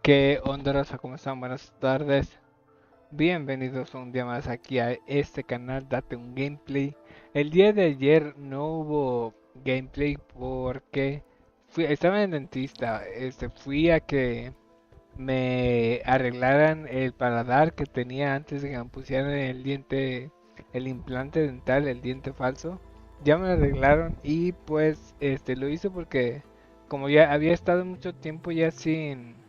¿Qué onda, raza? ¿Cómo están? Buenas tardes. Bienvenidos un día más aquí a este canal, Date un Gameplay. El día de ayer no hubo gameplay porque estaba en el dentista. Fui a que me arreglaran el paladar que tenía antes de que me pusieran el diente, el implante dental, el diente falso. Ya me lo arreglaron y pues lo hice porque como ya había estado mucho tiempo ya sin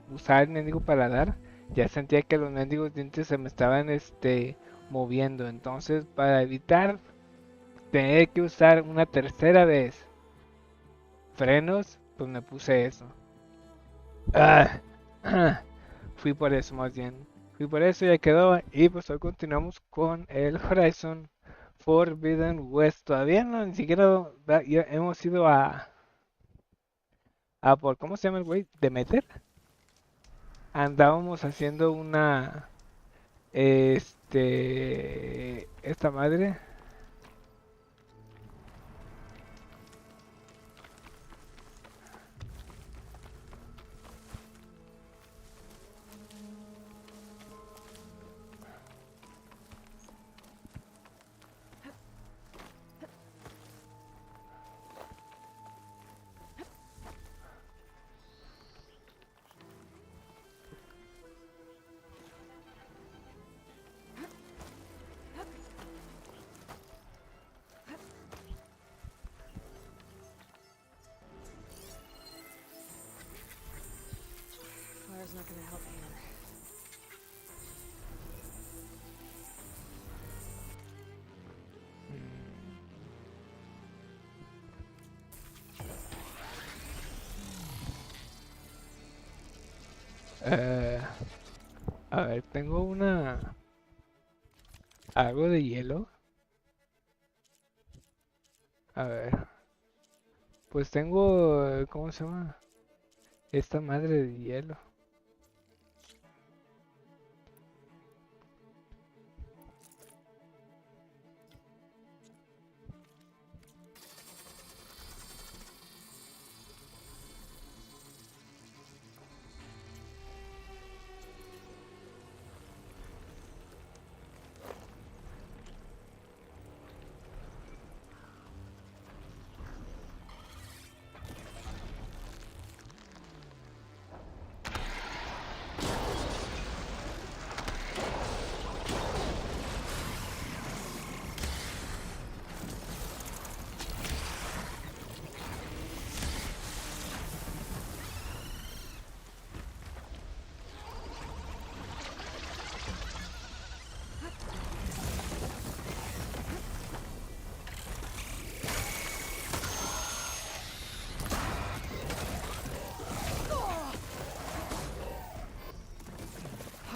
usar el mendigo paladar, ya sentía que los mendigos dientes se me estaban moviendo. Entonces, para evitar tener que usar una tercera vez frenos, pues me puse eso. Ah, fui por eso más bien. Fui por eso, ya quedó. Y pues hoy continuamos con el Horizon Forbidden West. Todavía no, ni siquiera ya hemos ido a por, ¿cómo se llama el güey? ¿Demeter? Andábamos haciendo esta madre. Fire's not gonna help here. Eh, a ver, tengo algo de hielo. A ver, pues tengo, ¿cómo se llama? Esta madre de hielo.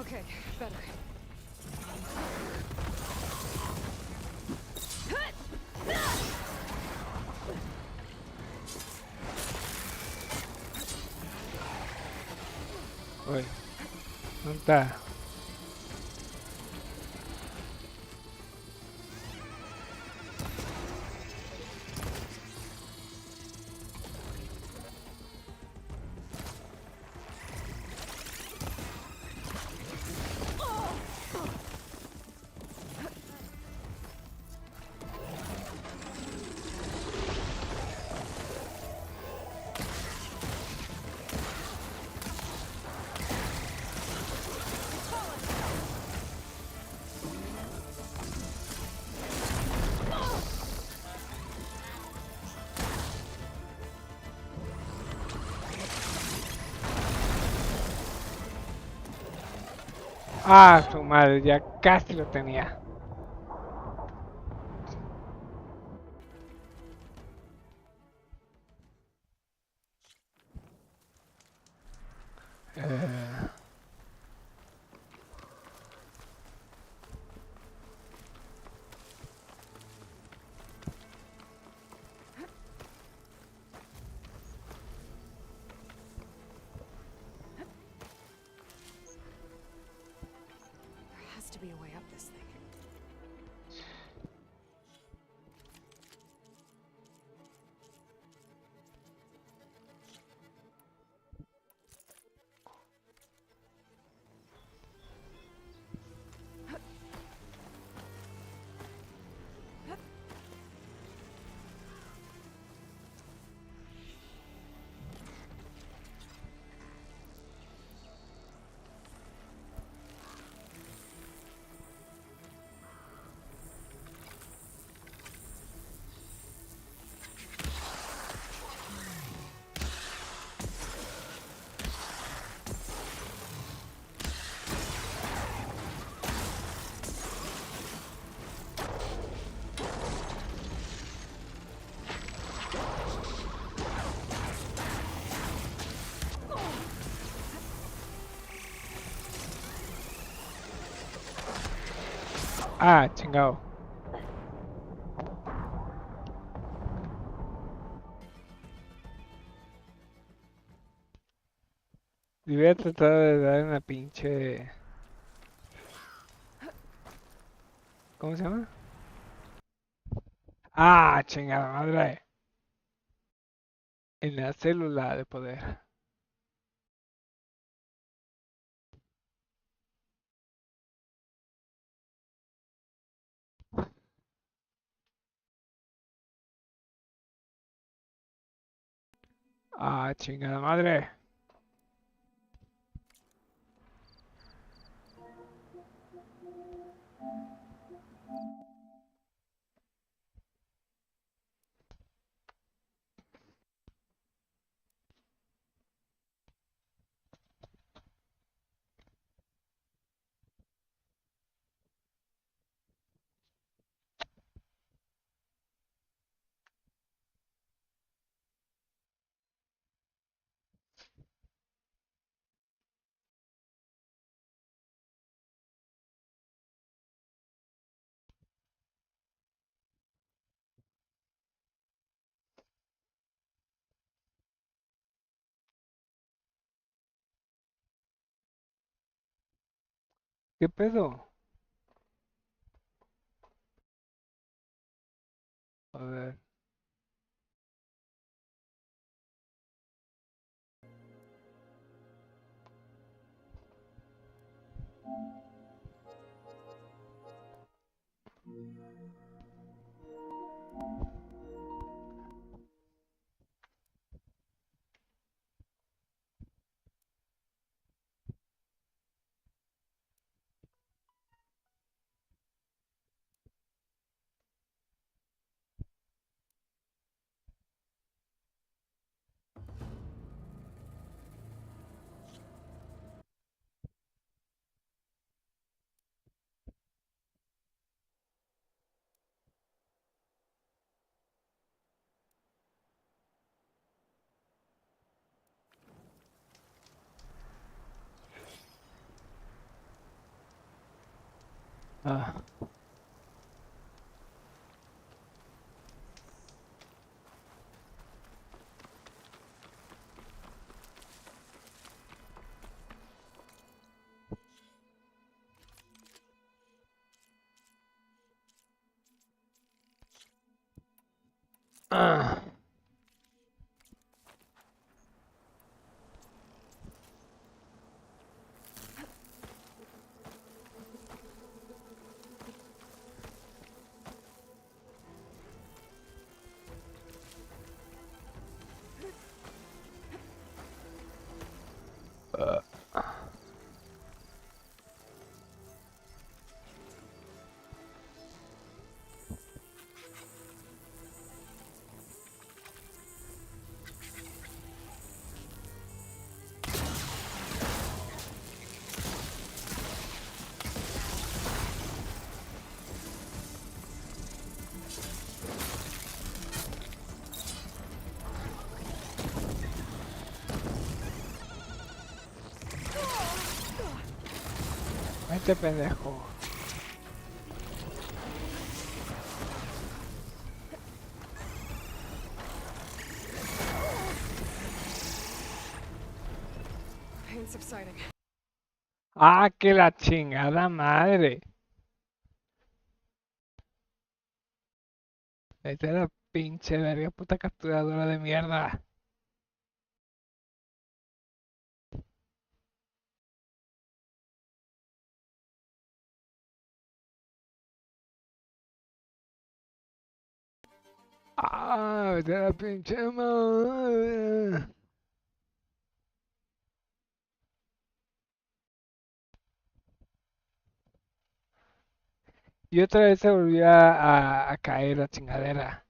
Okay, better. Uy, ¿dónde está? Ah, su madre, ya casi lo tenía. Eh, There has to be a way up this thing. Ah, chingado. Y voy a tratar de dar una pinche... ¿Cómo se llama? Ah, chingada madre. En la célula de poder. Ah, chingada madre. ¿Qué pedo? A ver. Ah. Ah. Ah. Vete pendejo. Pain subsiding. Ah, que la chingada madre. Vete a la pinche verga, puta capturadora de mierda. Ah, vete a la pinche madre. Y otra vez se volvió a caer la chingadera.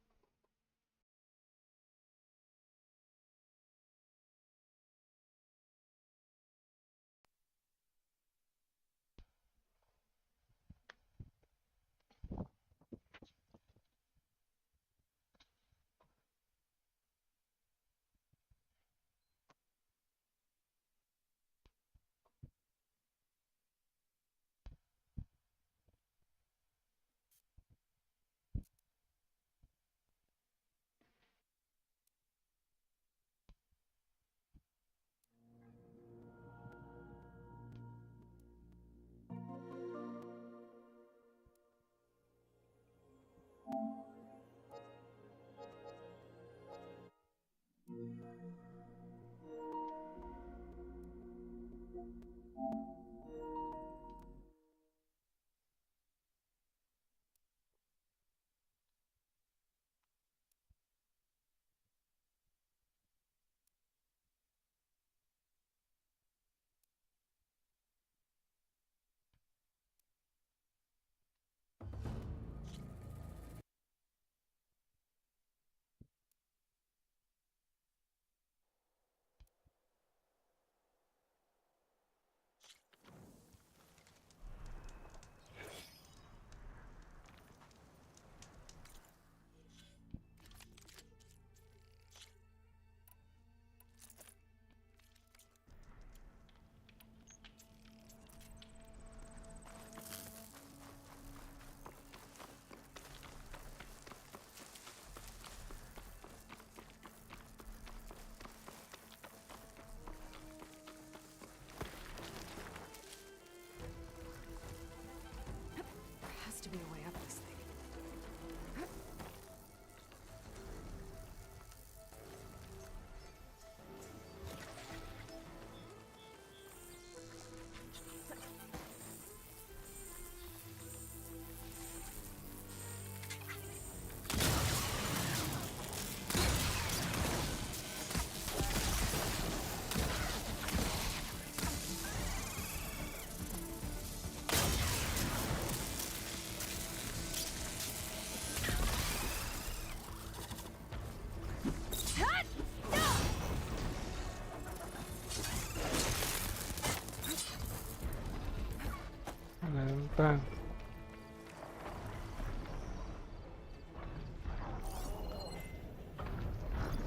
Bam.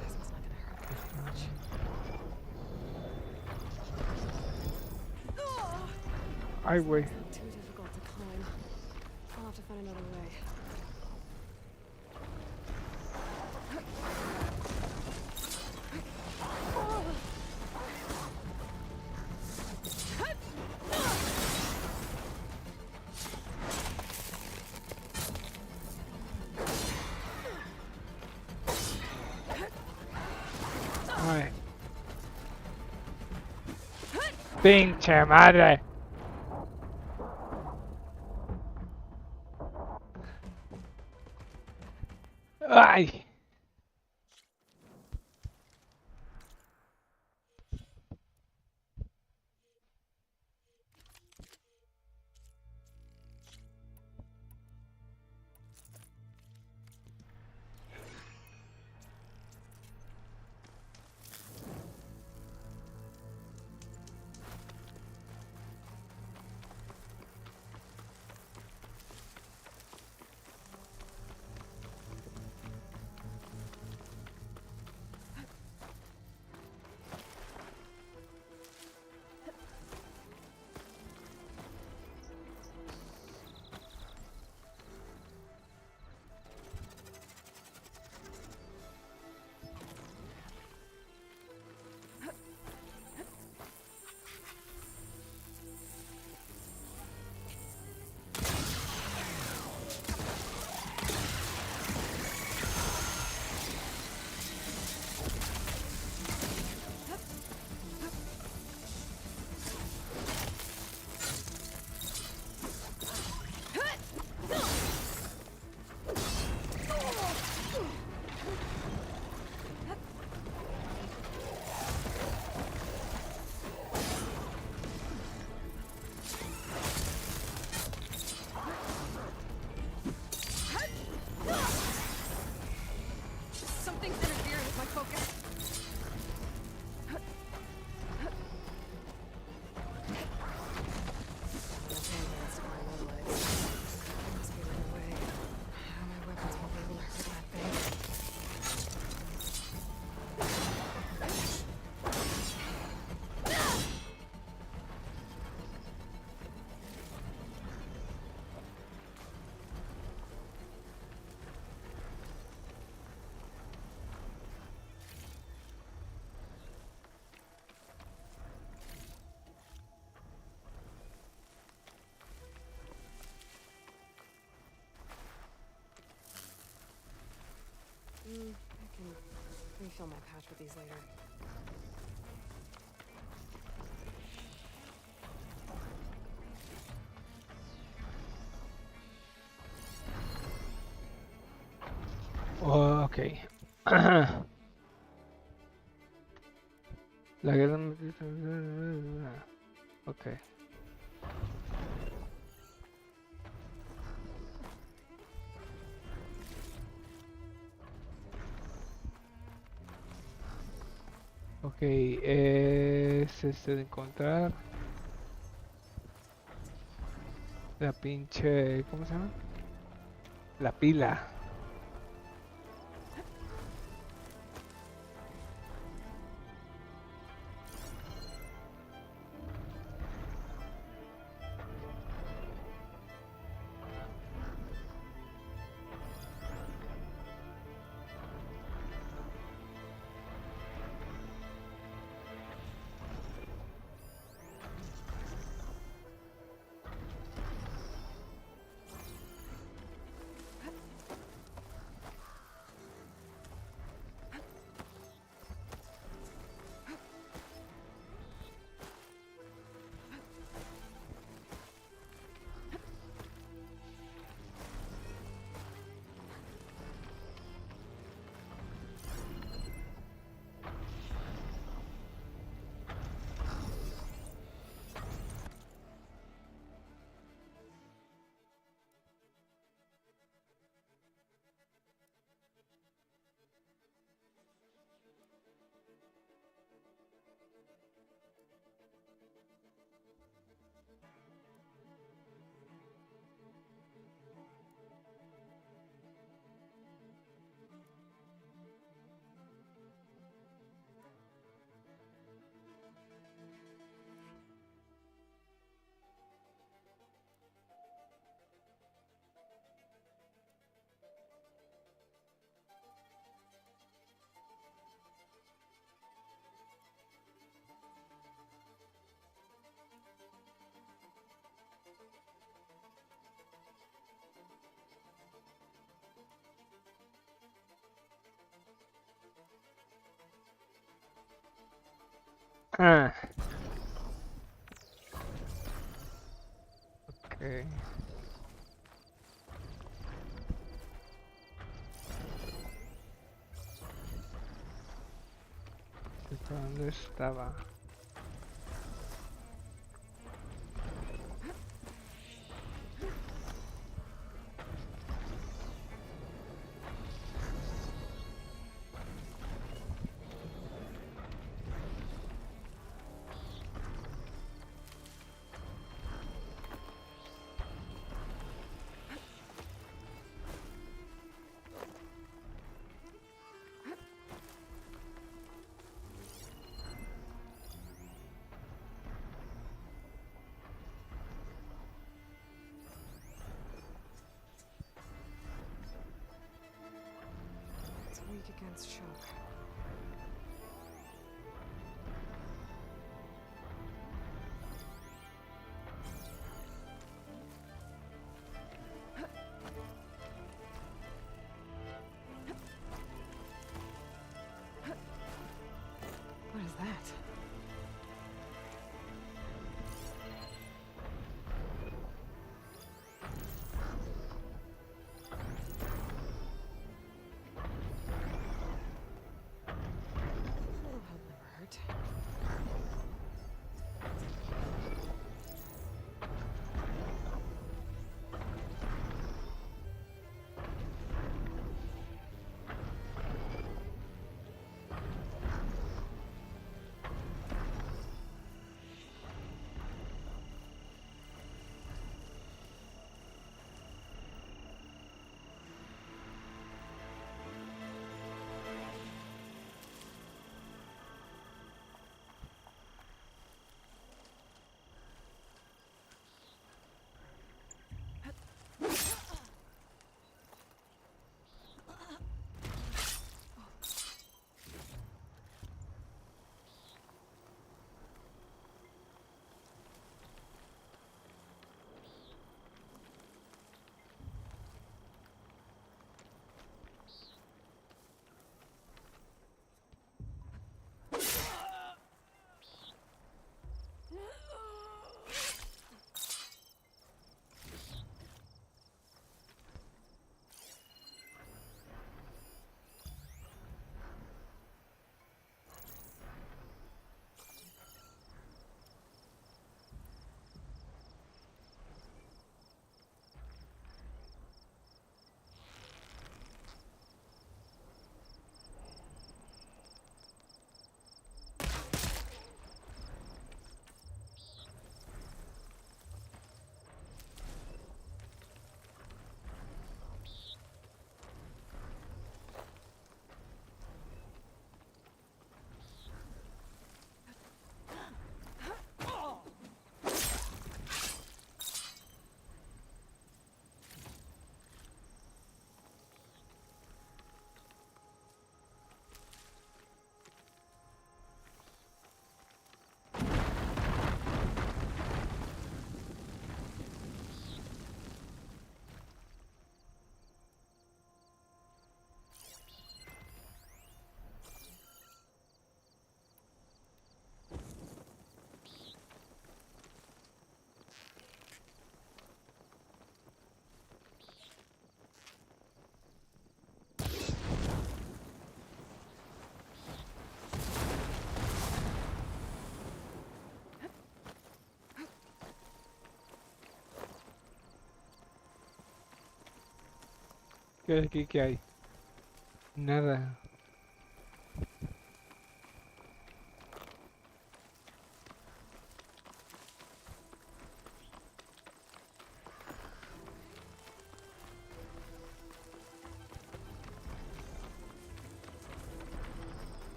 Plasma's not gonna hurt very much. Ay, güey. It's not too difficult to climb. I'll have to find another way. Ay. Pinche madre. Ay. Something's interfering with my focus. Okay, that's my low legs. There must be another way. How my weapons won't be able to hurt that thing. I can refill my pouch with these later. Oh, ok. La guerra. Ok. Ok, es este de encontrar la pinche, ¿cómo se llama? La pila. Ah, ok. ¿Dónde estaba? It's weak against shock. What is that? A little help never hurt. ¿Qué hay aquí? ¿Qué hay? Nada.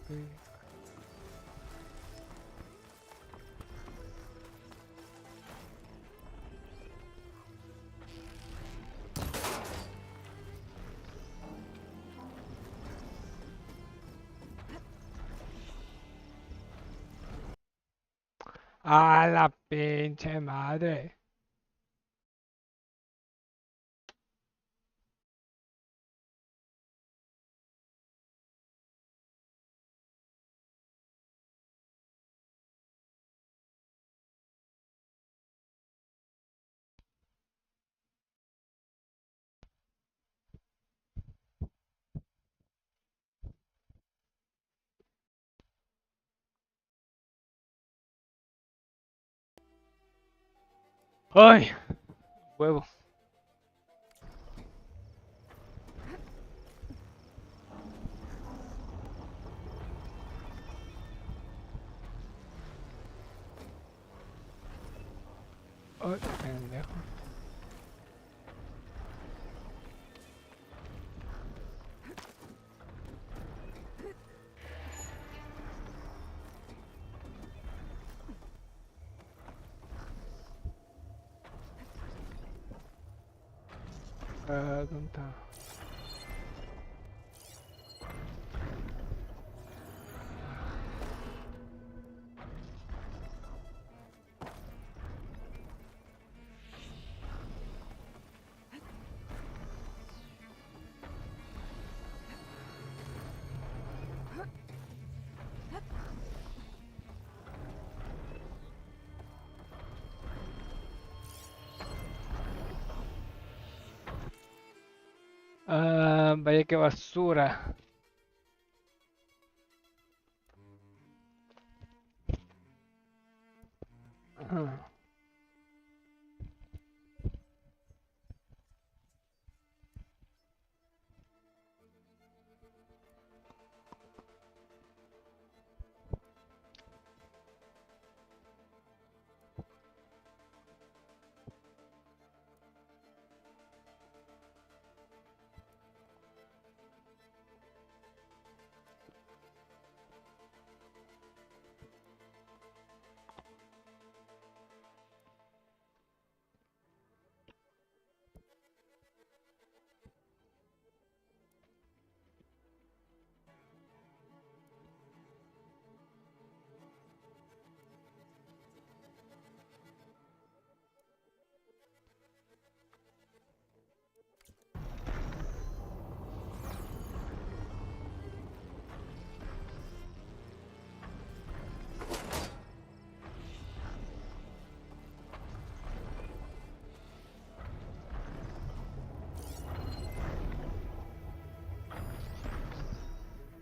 Ok. ¡A la pinche madre! ¡Ay! Huevo. Ay, pendejo. ¿Dónde está? Vaya que basura. Ah.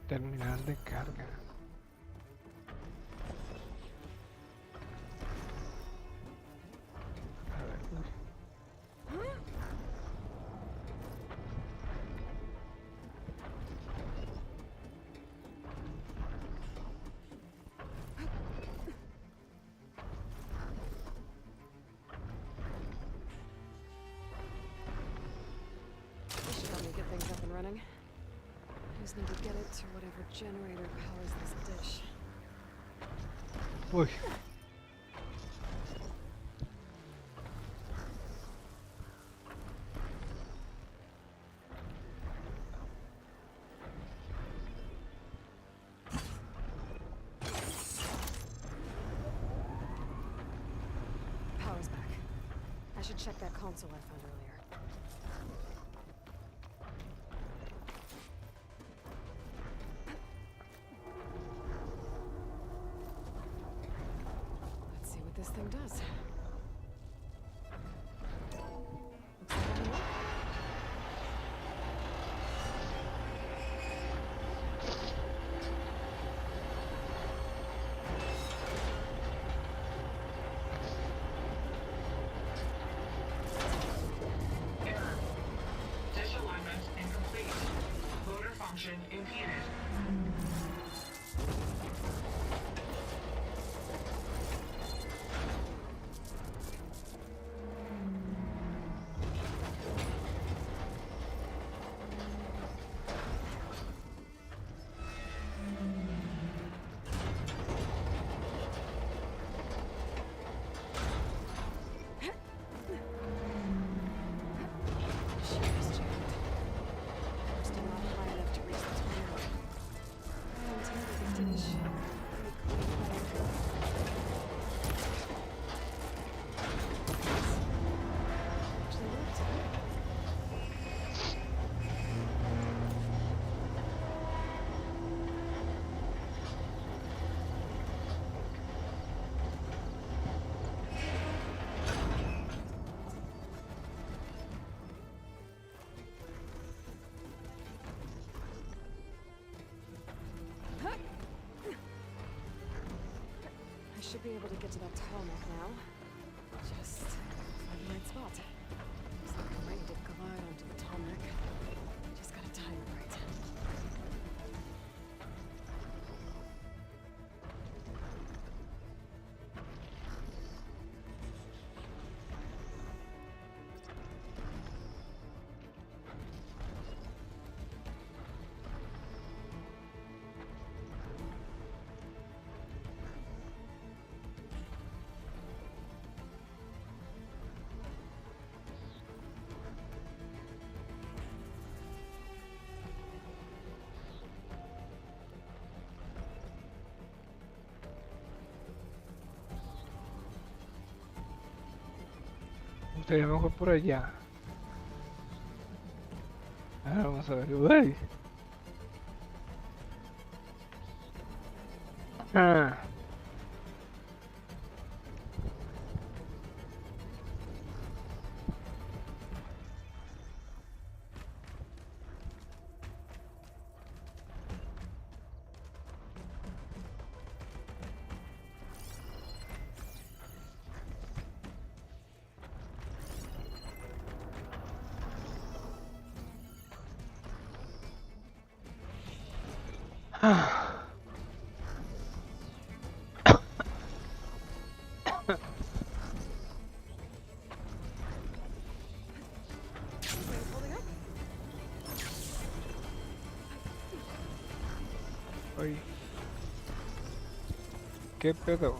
Terminal de carga. A ver, uy. This should help me get things up and running. I just need to get it to whatever generator powers this dish. Uy. Power's back. I should check that console I found earlier. Let's see what this thing does. Looks like it'll work. Error. Dish alignment incomplete. Motor function impeded. Shit is jammed. We're still not high enough to reach the tornado. I intended the dish. Pretty clean. Actually worked. I should be able to get to that tarmac now. Just find the right spot. Looks like I'm ready to glide onto the tarmac. Just gotta time it right. Estaría mejor por allá. Ahora vamos a ver. Uy. Ah. Ah. Things holding up? Uy. ¿Qué pedo?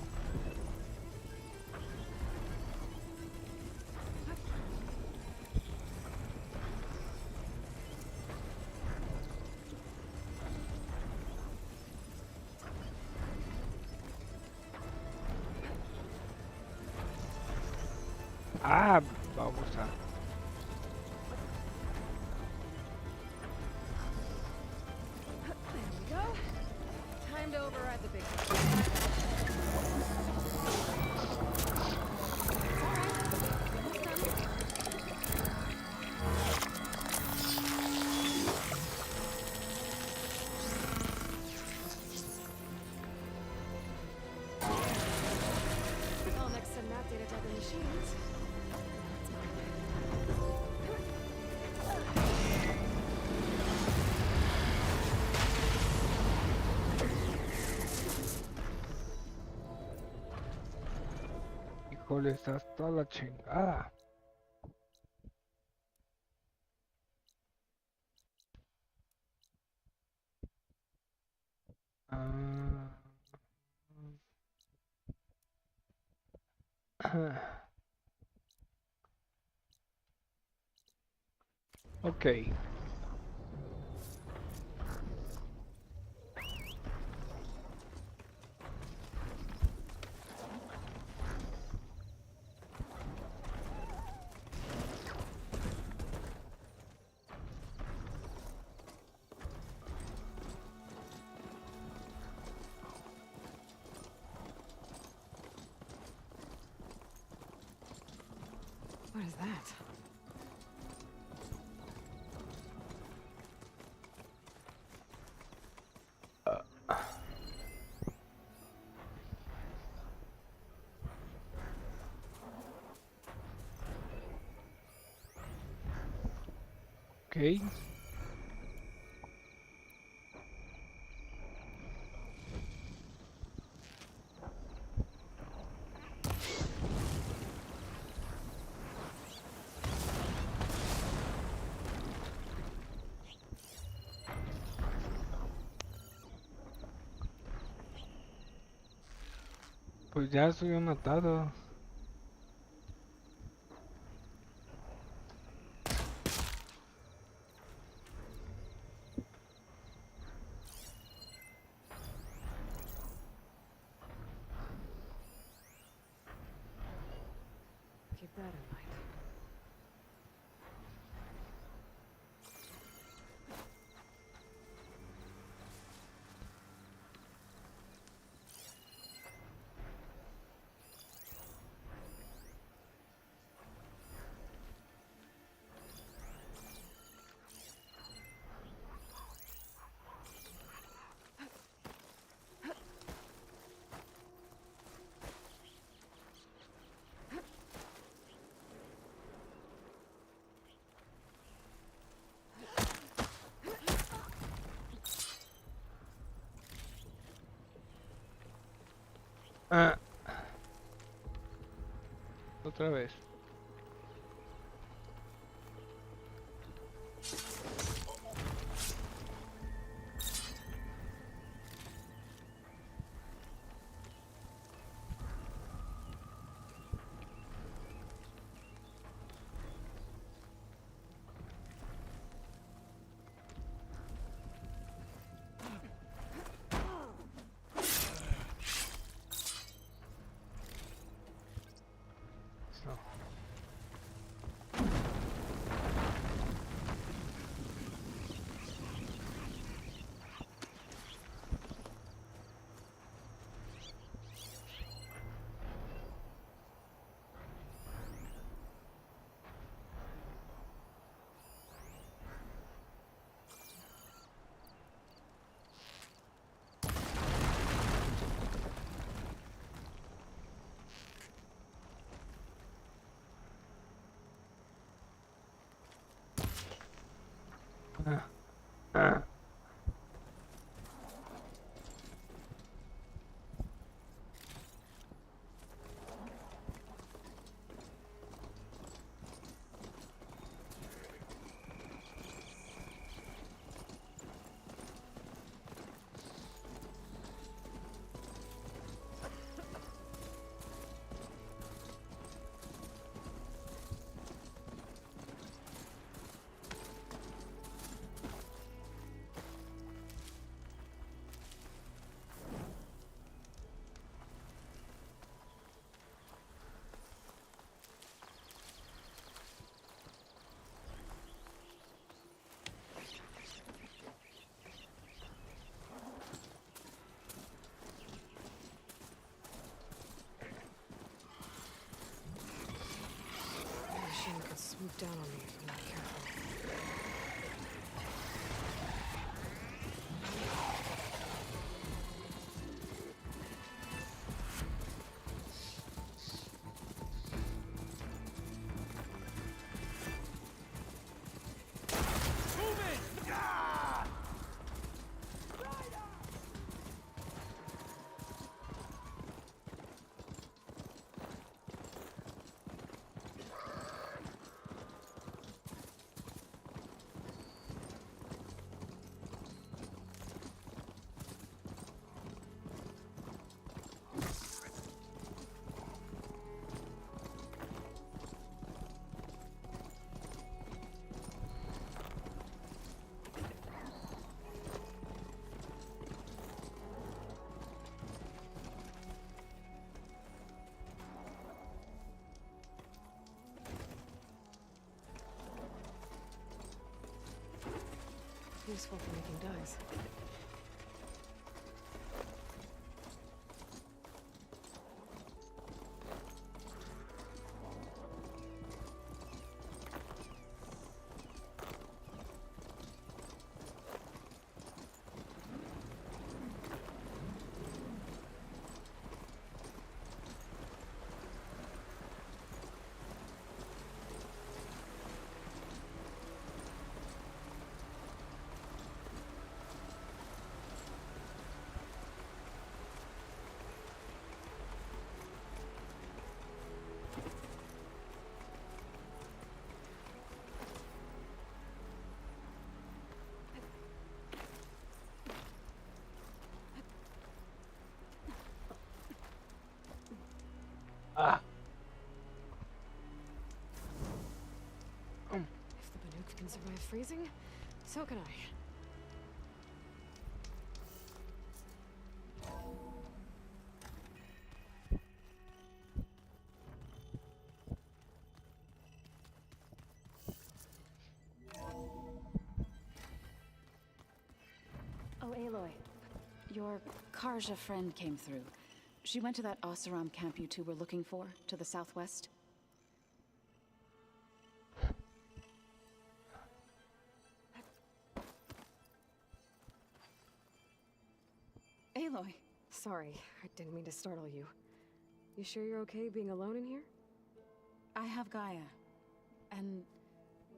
Ah, vamos a. There we go. Time to override the big one. It's all right. Almost done. All next to map data type machines. Híjole, estás toda la chingada. Ah. Ok. What is that? Ok. Pues ya estoy matado. Keep that in mind. Ah, otra vez. No. Ah, ah. The machine could swoop down on me if I'm not careful. Useful for making dyes. Ah. If the Banuk can survive freezing, so can I. Oh, Aloy. Your Karja friend came through. She went to that Oseram camp you two were looking for, to the southwest. Aloy. Sorry, I didn't mean to startle you. You sure you're okay being alone in here? I have Gaia. And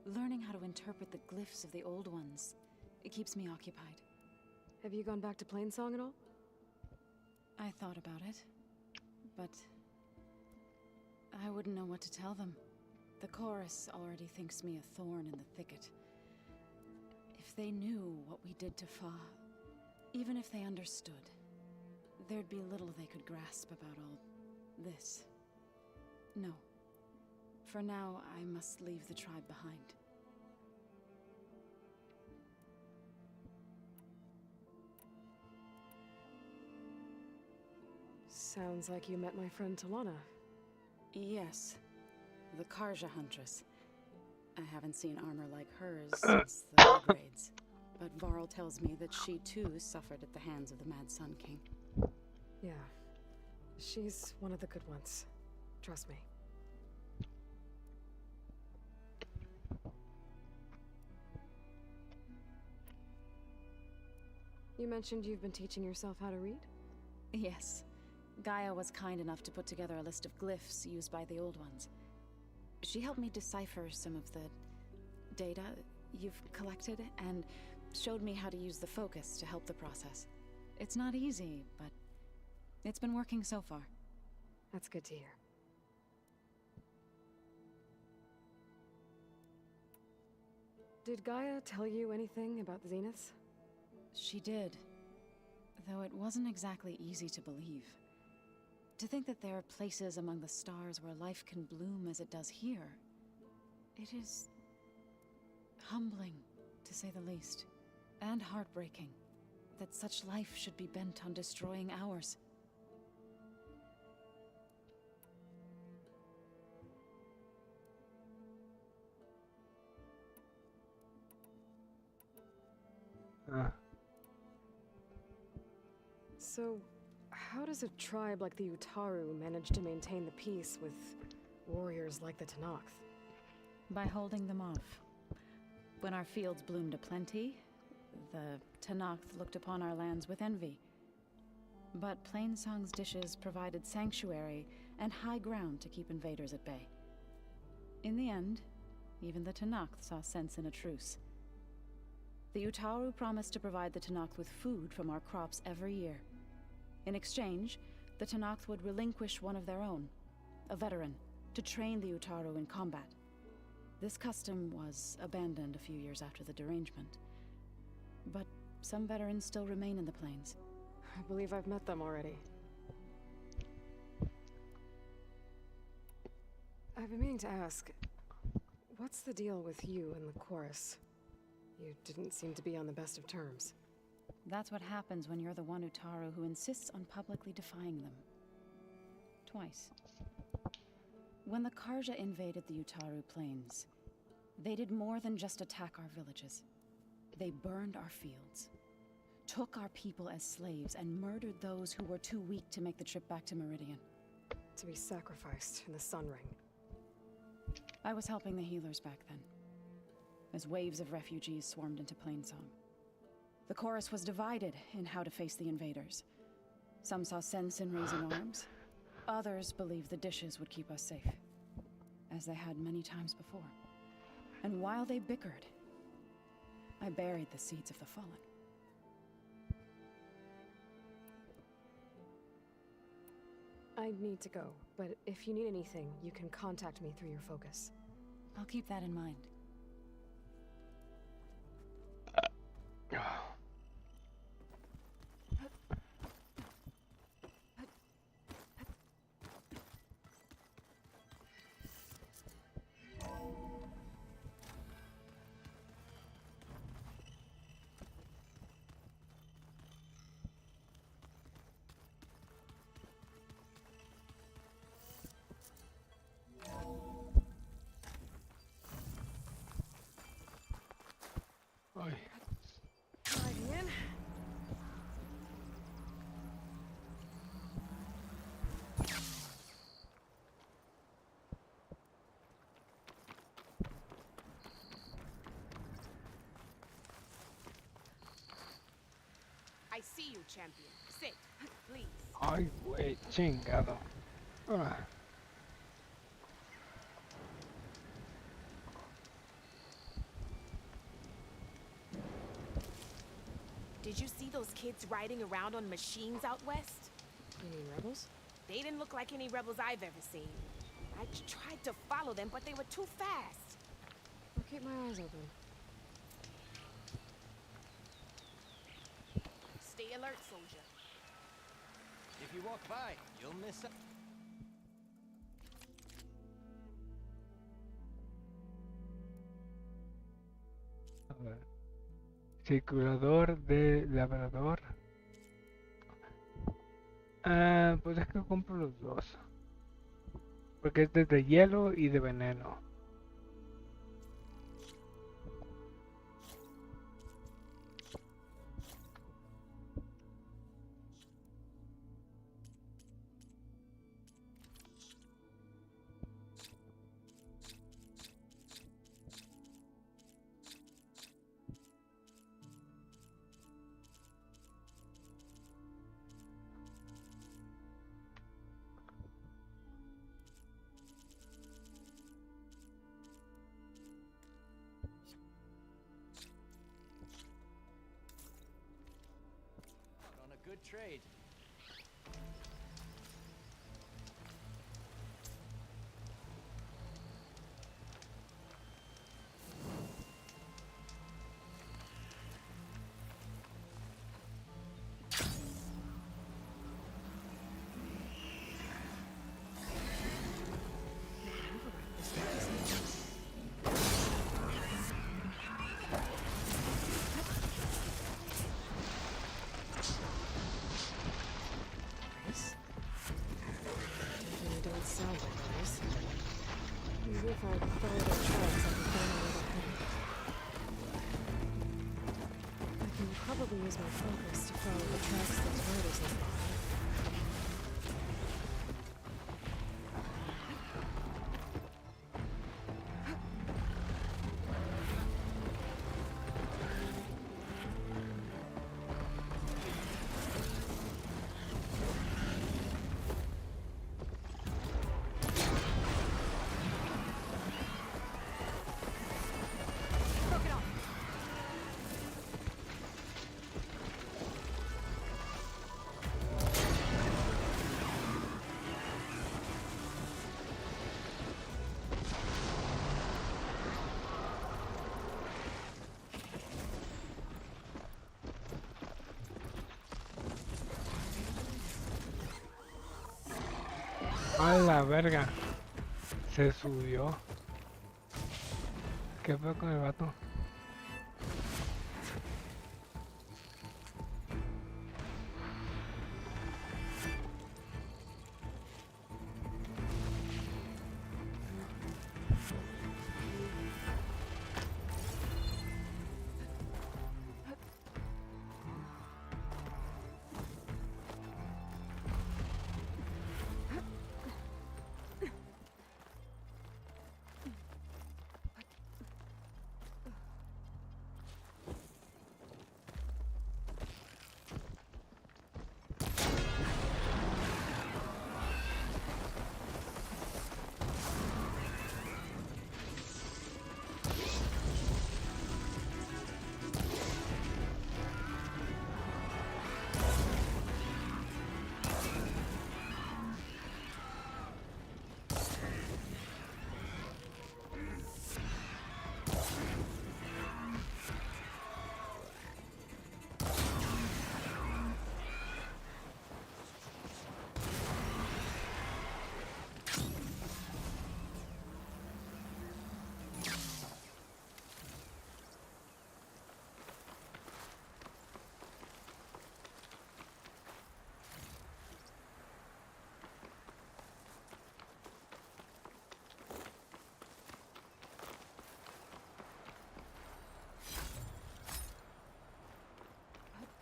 learning how to interpret the glyphs of the old ones, it keeps me occupied. Have you gone back to Plainsong at all? I thought about it. but I wouldn't know what to tell them. The chorus already thinks me a thorn in the thicket. If they knew what we did to Fa, even if they understood, there'd be little they could grasp about all this. No. For now, I must leave the tribe behind. Sounds like you met my friend Talana. Yes. The Karja Huntress. I haven't seen armor like hers since the upgrades. But Varl tells me that she too suffered at the hands of the Mad Sun King. Yeah. She's one of the good ones. Trust me. You mentioned you've been teaching yourself how to read? Yes. Gaia was kind enough to put together a list of glyphs used by the Old Ones. She helped me decipher some of the data you've collected and showed me how to use the focus to help the process. It's not easy, but it's been working so far. That's good to hear. Did Gaia tell you anything about the Zeniths? She did, though it wasn't exactly easy to believe. To think that there are places among the stars where life can bloom as it does here, it is humbling, to say the least, and heartbreaking that such life should be bent on destroying ours. So, how does a tribe like the Utaru manage to maintain the peace with warriors like the Tenakth? By holding them off. When our fields bloomed aplenty, the Tenakth looked upon our lands with envy. But Plainsong's dishes provided sanctuary and high ground to keep invaders at bay. In the end, even the Tenakth saw sense in a truce. The Utaru promised to provide the Tenakth with food from our crops every year. In exchange, the Tenakth would relinquish one of their own, a veteran, to train the Utaru in combat. This custom was abandoned a few years after the derangement. But some veterans still remain in the plains. I believe I've met them already. I've been meaning to ask, what's the deal with you and the chorus? You didn't seem to be on the best of terms. That's what happens when you're the one Utaru who insists on publicly defying them. Twice. When the Karja invaded the Utaru plains, they did more than just attack our villages. They burned our fields, took our people as slaves, and murdered those who were too weak to make the trip back to Meridian. To be sacrificed in the Sun Ring. I was helping the healers back then, as waves of refugees swarmed into Plainsong. The chorus was divided in how to face the invaders. Some saw sense in raising arms. Others believed the dishes would keep us safe, as they had many times before. And while they bickered, I buried the seeds of the fallen. I need to go, but if you need anything, you can contact me through your focus. I'll keep that in mind. Ay, Diving in. I see you, champion. Sit, please. ay, güey, chingado. Ah, Did you see those kids riding around on machines out west? You mean rebels? They didn't look like any rebels I've ever seen. I tried to follow them, but they were too fast. I'll keep my eyes open. Stay alert, soldier. If you walk by, you'll miss out. A ver. Circulador de labrador. Ah, pues es que compro los dos. Porque este es de hielo y de veneno. On a good trade. Definitely don't sound like those. Maybe if I follow the tracks, I can find out where they're headed. I can probably use my focus to follow the tracks those riders left behind. A la verga. Se subió. ¿Qué fue con el vato?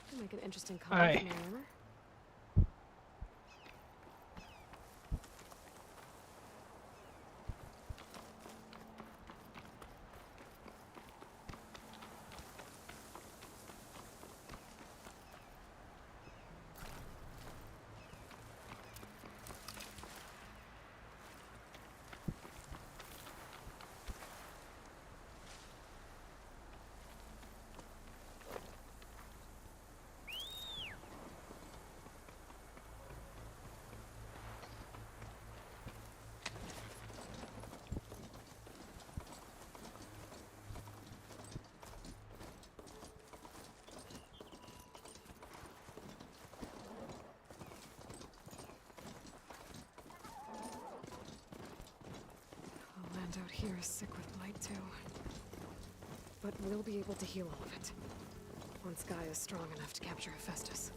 Could make an interesting color Aye. for my armor. here is sick with blight too. But we'll be able to heal all of it. Once Gaia is strong enough to capture Hephaestus.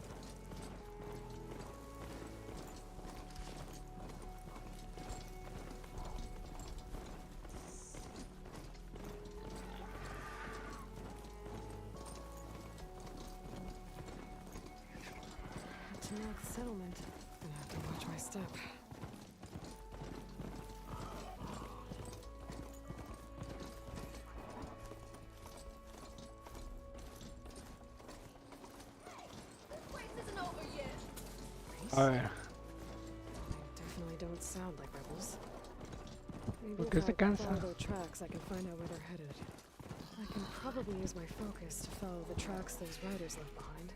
Tanakh settlement. Gonna have to watch my step. A ver, They definitely don't sound like rebels. Maybe ¿por qué if se I cansa? follow their tracks, I can find out where they're headed. I can probably use my focus to follow the tracks those riders left behind.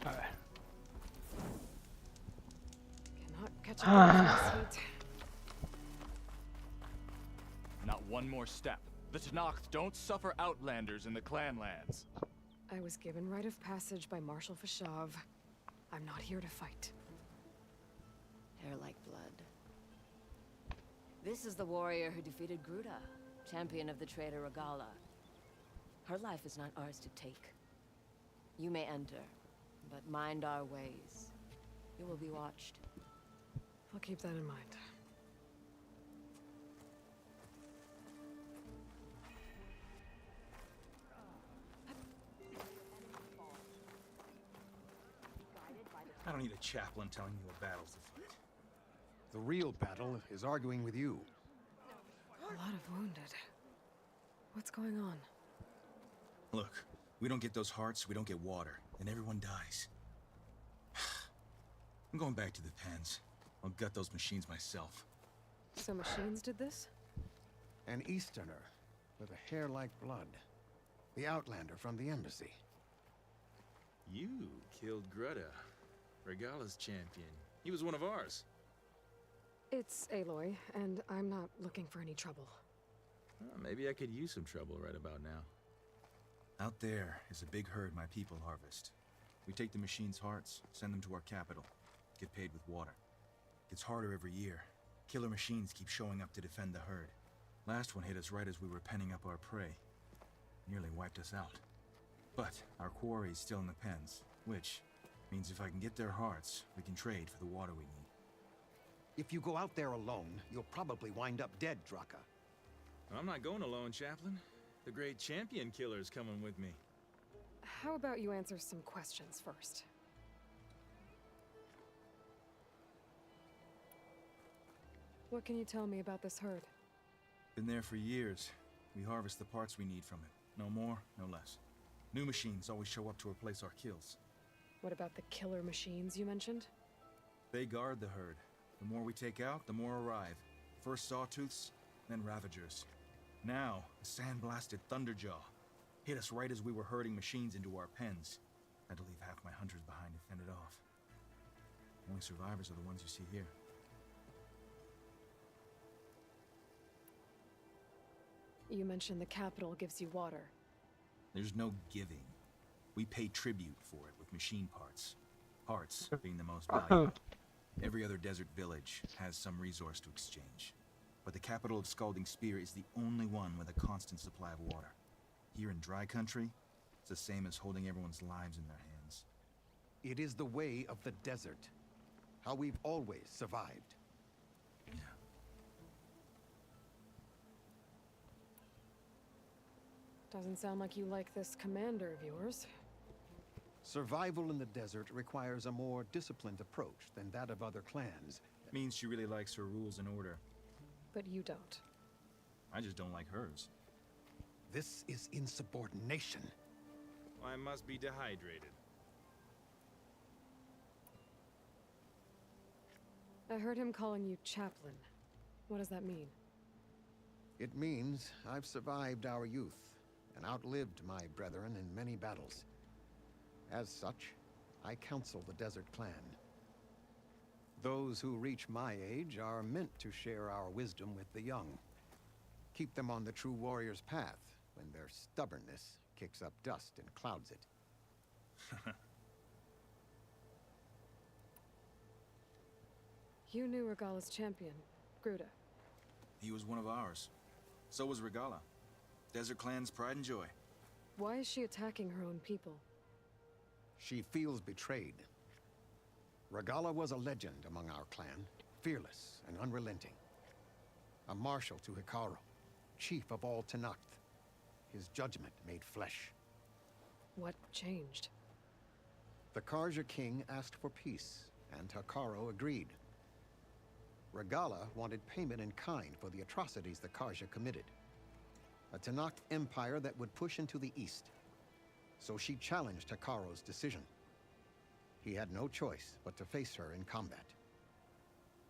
a ver. Cannot catch a break in this heat. Not one more step. The Tenakth don't suffer outlanders in the Clanlands. I was given rite of passage by Marshal Fashav. I'm not here to fight. Hair like blood. This is the warrior who defeated Gruda, champion of the trader Regala. Her life is not ours to take. You may enter, but mind our ways. You will be watched. I'll keep that in mind. I don't need a chaplain telling me what battles to fight. The real battle is arguing with you. A lot of wounded. What's going on? Look, we don't get those hearts, we don't get water, and everyone dies. I'm going back to the pens. I'll gut those machines myself. So machines did this? An Easterner with a hair like blood. The Outlander from the embassy. You killed Greta, Regala's champion. He was one of ours. It's Aloy, and I'm not looking for any trouble. Maybe I could use some trouble right about now. Out there is a big herd my people harvest. We take the machines' hearts, send them to our capital, get paid with water. Gets harder every year. Killer machines keep showing up to defend the herd. Last one hit us right as we were penning up our prey. Nearly wiped us out. But our quarry is still in the pens, which means if I can get their hearts, we can trade for the water we need. If you go out there alone, you'll probably wind up dead, Draka. I'm not going alone, Chaplain. The great champion killer's coming with me. How about you answer some questions first? What can you tell me about this herd? Been there for years. We harvest the parts we need from it. No more, no less. New machines always show up to replace our kills. What about the killer machines you mentioned? They guard the herd. The more we take out, the more arrive. First Sawtooths, then Ravagers. Now, a sand-blasted Thunderjaw. Hit us right as we were herding machines into our pens. Had to leave half my hunters behind to fend it off. The only survivors are the ones you see here. You mentioned the capital gives you water. There's no giving. We pay tribute for it with machine parts. Parts being the most valuable. Every other desert village has some resource to exchange. But the capital of Scalding Spear is the only one with a constant supply of water. Here in dry country, it's the same as holding everyone's lives in their hands. It is the way of the desert. How we've always survived. Yeah. Doesn't sound like you like this commander of yours. Survival in the desert requires a more disciplined approach than that of other clans. Means she really likes her rules and order. But you don't. I just don't like hers. This is insubordination. I must be dehydrated. I heard him calling you chaplain. What does that mean? It means I've survived our youth, and outlived my brethren in many battles. As such, I counsel the Desert Clan. Those who reach my age are meant to share our wisdom with the young. Keep them on the true warrior's path when their stubbornness kicks up dust and clouds it. You knew Regala's champion, Gruta. He was one of ours. So was Regala. Desert Clan's pride and joy. Why is she attacking her own people? She feels betrayed. Regala was a legend among our clan, fearless and unrelenting. A marshal to Hekarro, chief of all Tenakth. His judgment made flesh. What changed? The Karja king asked for peace, and Hekarro agreed. Regala wanted payment in kind for the atrocities the Karja committed. A Tenakth empire that would push into the east. So she challenged Hekarro's decision. He had no choice but to face her in combat.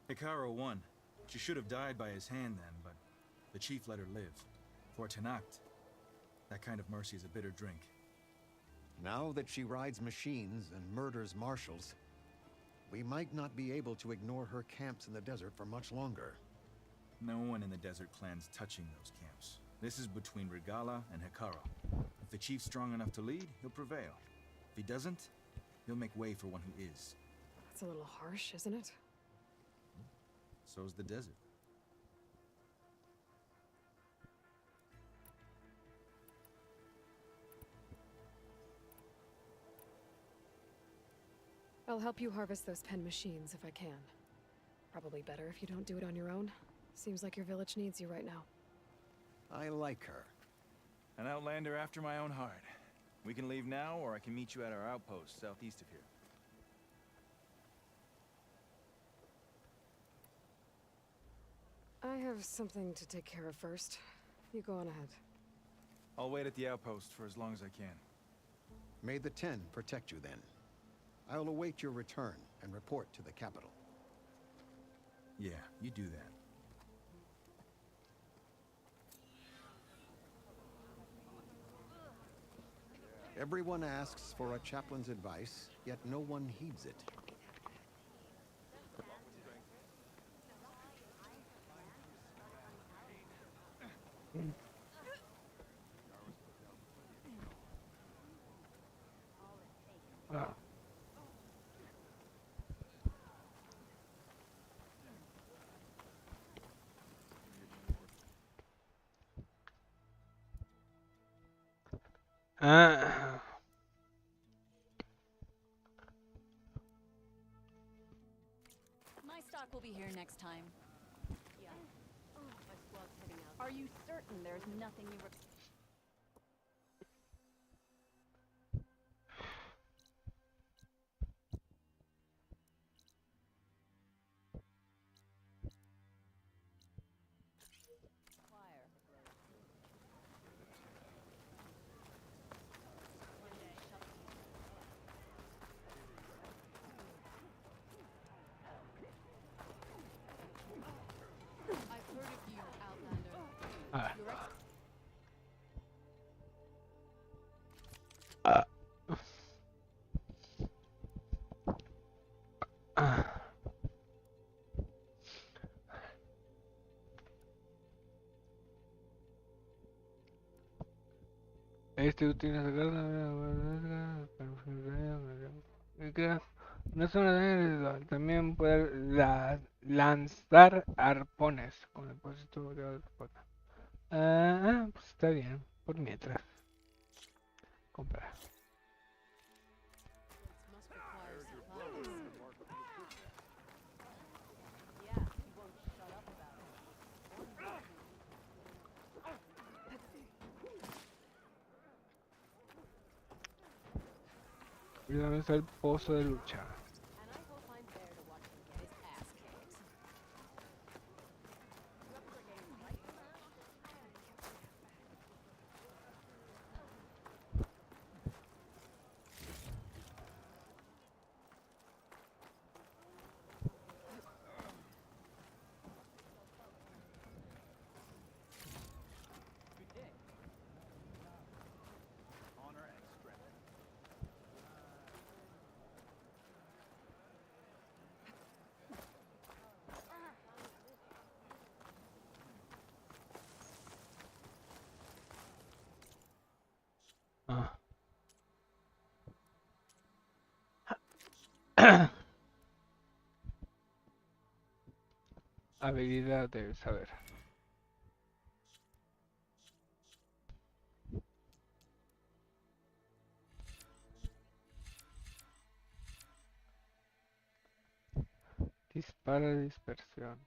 Hekarro won. She should have died by his hand then, but the chief let her live. For Tenakth, that kind of mercy is a bitter drink. Now that she rides machines and murders marshals, we might not be able to ignore her camps in the desert for much longer. No one in the Desert Clan's touching those camps. This is between Regala and Hekarro. If the chief's strong enough to lead, he'll prevail. If he doesn't, he'll make way for one who is. That's a little harsh, isn't it? So's the desert. I'll help you harvest those pen machines if I can. Probably better if you don't do it on your own. Seems like your village needs you right now. I like her. An outlander after my own heart. We can leave now, or I can meet you at our outpost southeast of here. I have something to take care of first. You go on ahead. I'll wait at the outpost for as long as I can. May the Ten protect you then. I'll await your return and report to the capital. Yeah, you do that. Everyone asks for a chaplain's advice, yet no one heeds it. My stock will be here next time. Yeah. My squad's heading out. Are you certain there's nothing you Este utiliza no son también puede lanzar arpones con el depósito de arpona. Pues está bien, por mientras. Comprar. Y dónde está el pozo de lucha. Habilidades, a ver. Dispara dispersión.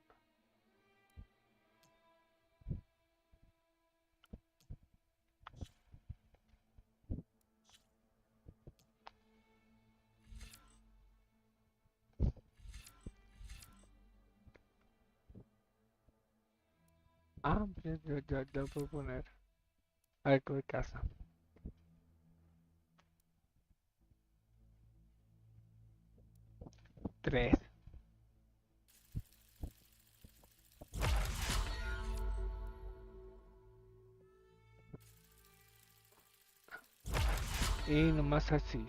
Ah, ya lo puedo poner. Arco de caza. Tres. Y nomás así.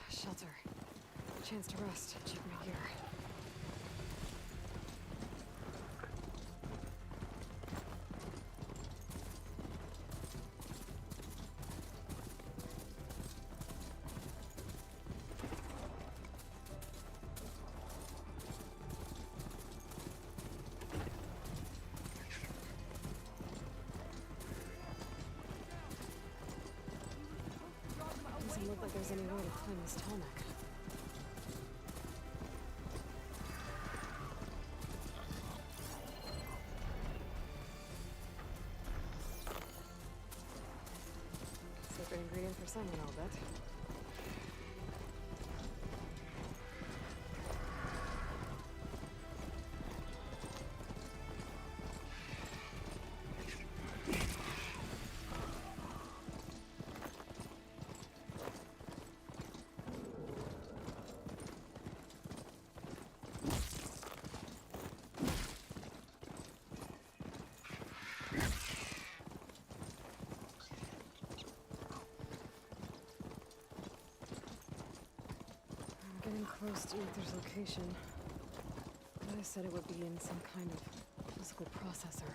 Shelter. Chance to rest. Check my gear. Doesn't look like there's any way to climb this tall neck. Secret ingredient for someone, I'll bet. Getting close to Aether's location. But I said it would be in some kind of physical processor.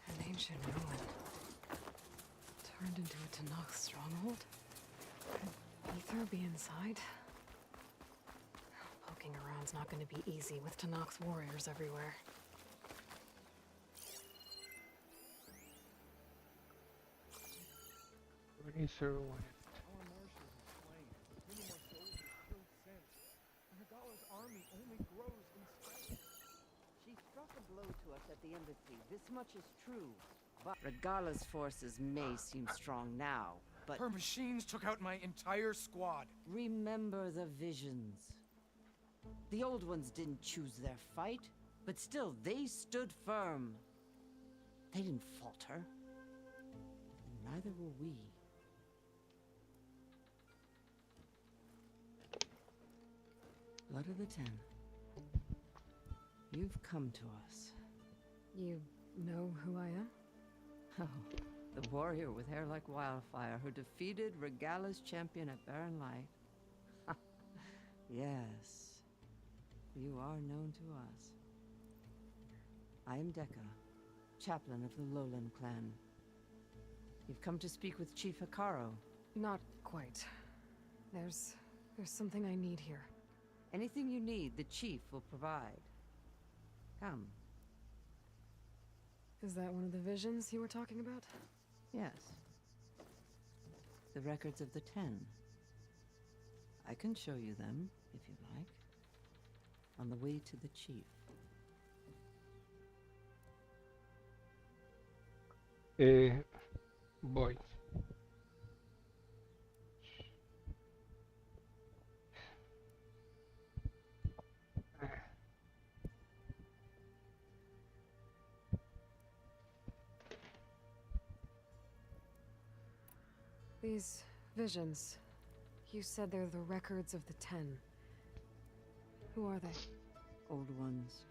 An ancient ruin. Turned into a Tenakth stronghold? Could Aether be inside? Poking around's not going to be easy with Tenakth's warriors everywhere. Racer one. Our marshals are slain. Many more soldiers killed since. Regala's army only grows in strength. She struck a blow to us at the embassy. This much is true. But Regala's forces may seem strong now, but Her machines took out my entire squad. remember the visions. The old ones didn't choose their fight, but still they stood firm. They didn't falter. And neither will we. Blood of the Ten. You've come to us. You know who I am? Oh, the warrior with hair like wildfire who defeated Regala's champion at Barren Light. Yes, you are known to us. I am Dekka, chaplain of the Lowland clan. You've come to speak with Chief Hekarro. Not quite. There's something I need here. Anything you need, the chief will provide. Come. Is that one of the visions you were talking about? Yes. The records of the Ten. I can show you them, if you like. On the way to the chief. Voy. These visions. You said they're the records of the Ten. Who are they? Old ones,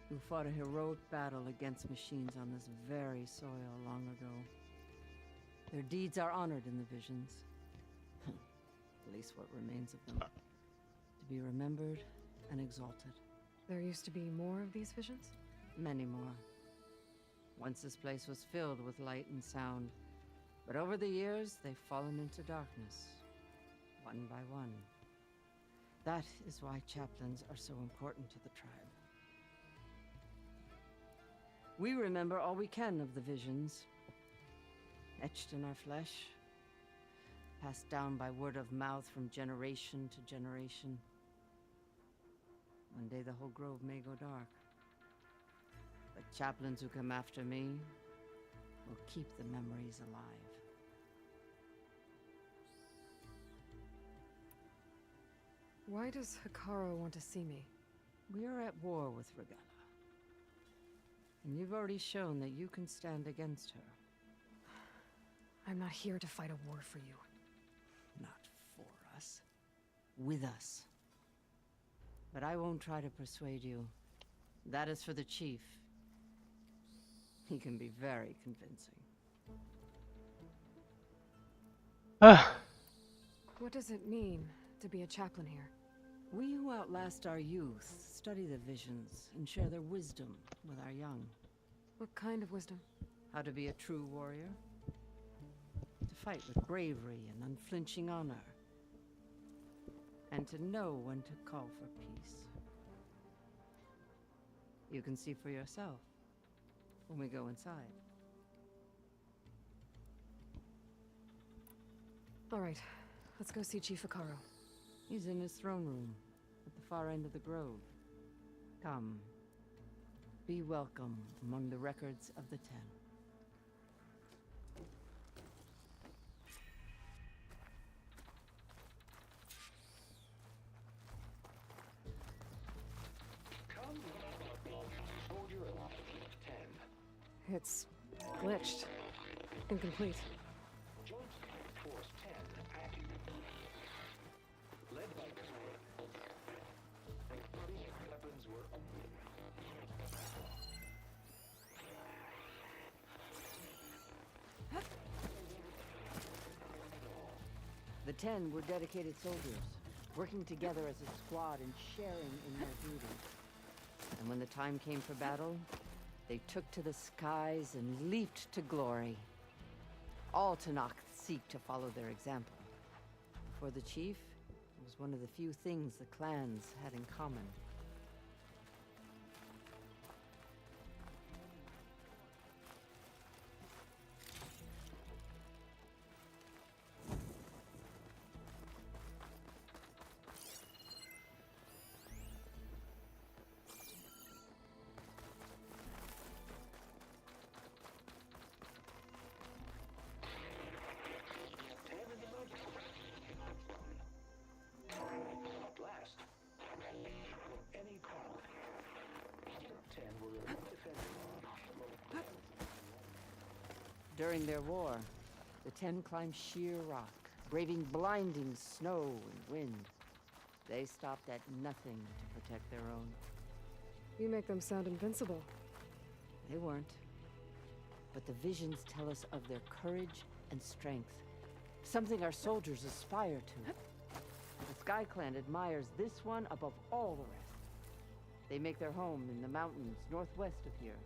who fought a heroic battle against machines on this very soil long ago. Their deeds are honored in the visions. At least what remains of them. To be remembered and exalted. There used to be more of these visions? Many more. Once this place was filled with light and sound. But over the years, they've fallen into darkness. One by one. That is why chaplains are so important to the tribe. We remember all we can of the visions, etched in our flesh, passed down by word of mouth from generation to generation. One day the whole grove may go dark. But chaplains who come after me will keep the memories alive. Why does Hekarro want to see me? We are at war with Regalla. And you've already shown that you can stand against her. I'm not here to fight a war for you. Not for us. With us. But I won't try to persuade you. That is for the chief. He can be very convincing. What does it mean to be a chaplain here? We who outlast our youth study the visions and share their wisdom with our young. What kind of wisdom? How to be a true warrior. To fight with bravery and unflinching honor. And to know when to call for peace. You can see for yourself when we go inside. All right, let's go see Chief Hekarro. He's in his throne room, at the far end of the grove. Come. Be welcome among the records of the Ten. It's glitched. Incomplete. The Ten were dedicated soldiers, working together as a squad and sharing in their duty. And when the time came for battle, they took to the skies and leaped to glory. All Tenakth seek to follow their example. For the chief, it was one of the few things the clans had in common. During their war, the Ten climbed sheer rock, braving blinding snow and wind. They stopped at nothing to protect their own. You make them sound invincible. They weren't. But the visions tell us of their courage and strength. Something our soldiers aspire to. The Sky Clan admires this one above all the rest. They make their home in the mountains northwest of here.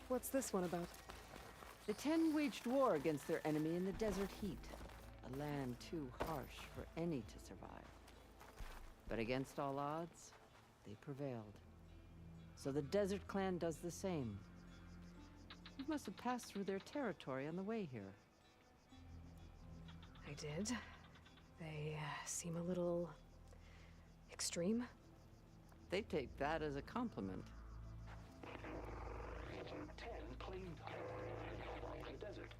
What's this one about? The Ten waged war against their enemy in the desert heat, a land too harsh for any to survive. But against all odds, they prevailed. So the Desert Clan does the same. You must have passed through their territory on the way here. I did. They seem a little extreme. They take that as a compliment. 10 claimed the desert.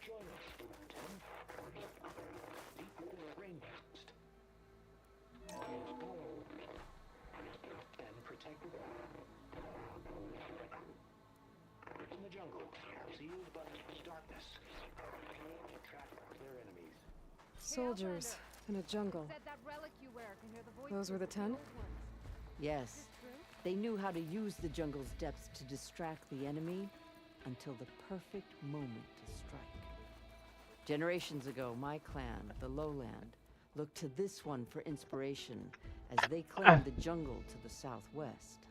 Join us, Student 10. Deep water rainforest. And protect the in the jungle, sealed by darkness. To track their enemies. Soldiers in a jungle. Those were the 10? Yes. They knew how to use the jungle's depths to distract the enemy until the perfect moment to strike. Generations ago, my clan, the Lowland, looked to this one for inspiration as they claimed the jungle to the southwest.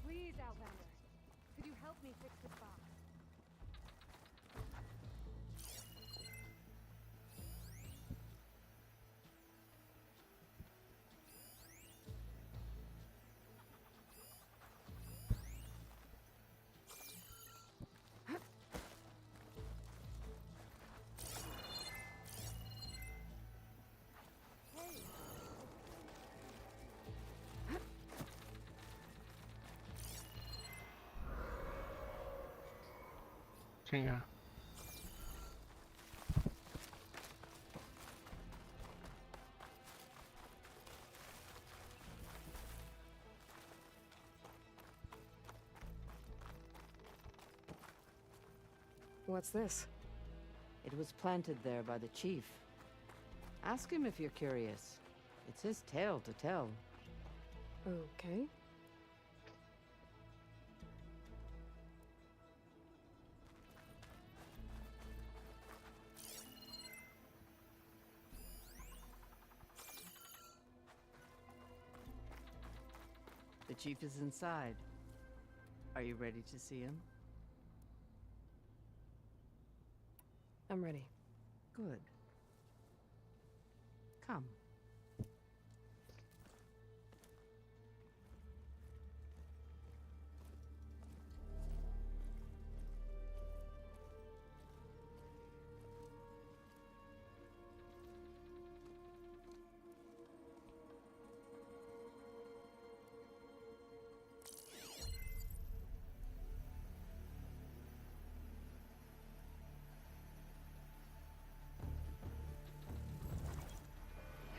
Please, Outlander. Could you help me fix this box? Chinga. What's this? It was planted there by the chief. Ask him if you're curious. It's his tale to tell. Okay. The chief is inside. Are you ready to see him? I'm ready. Good. Come.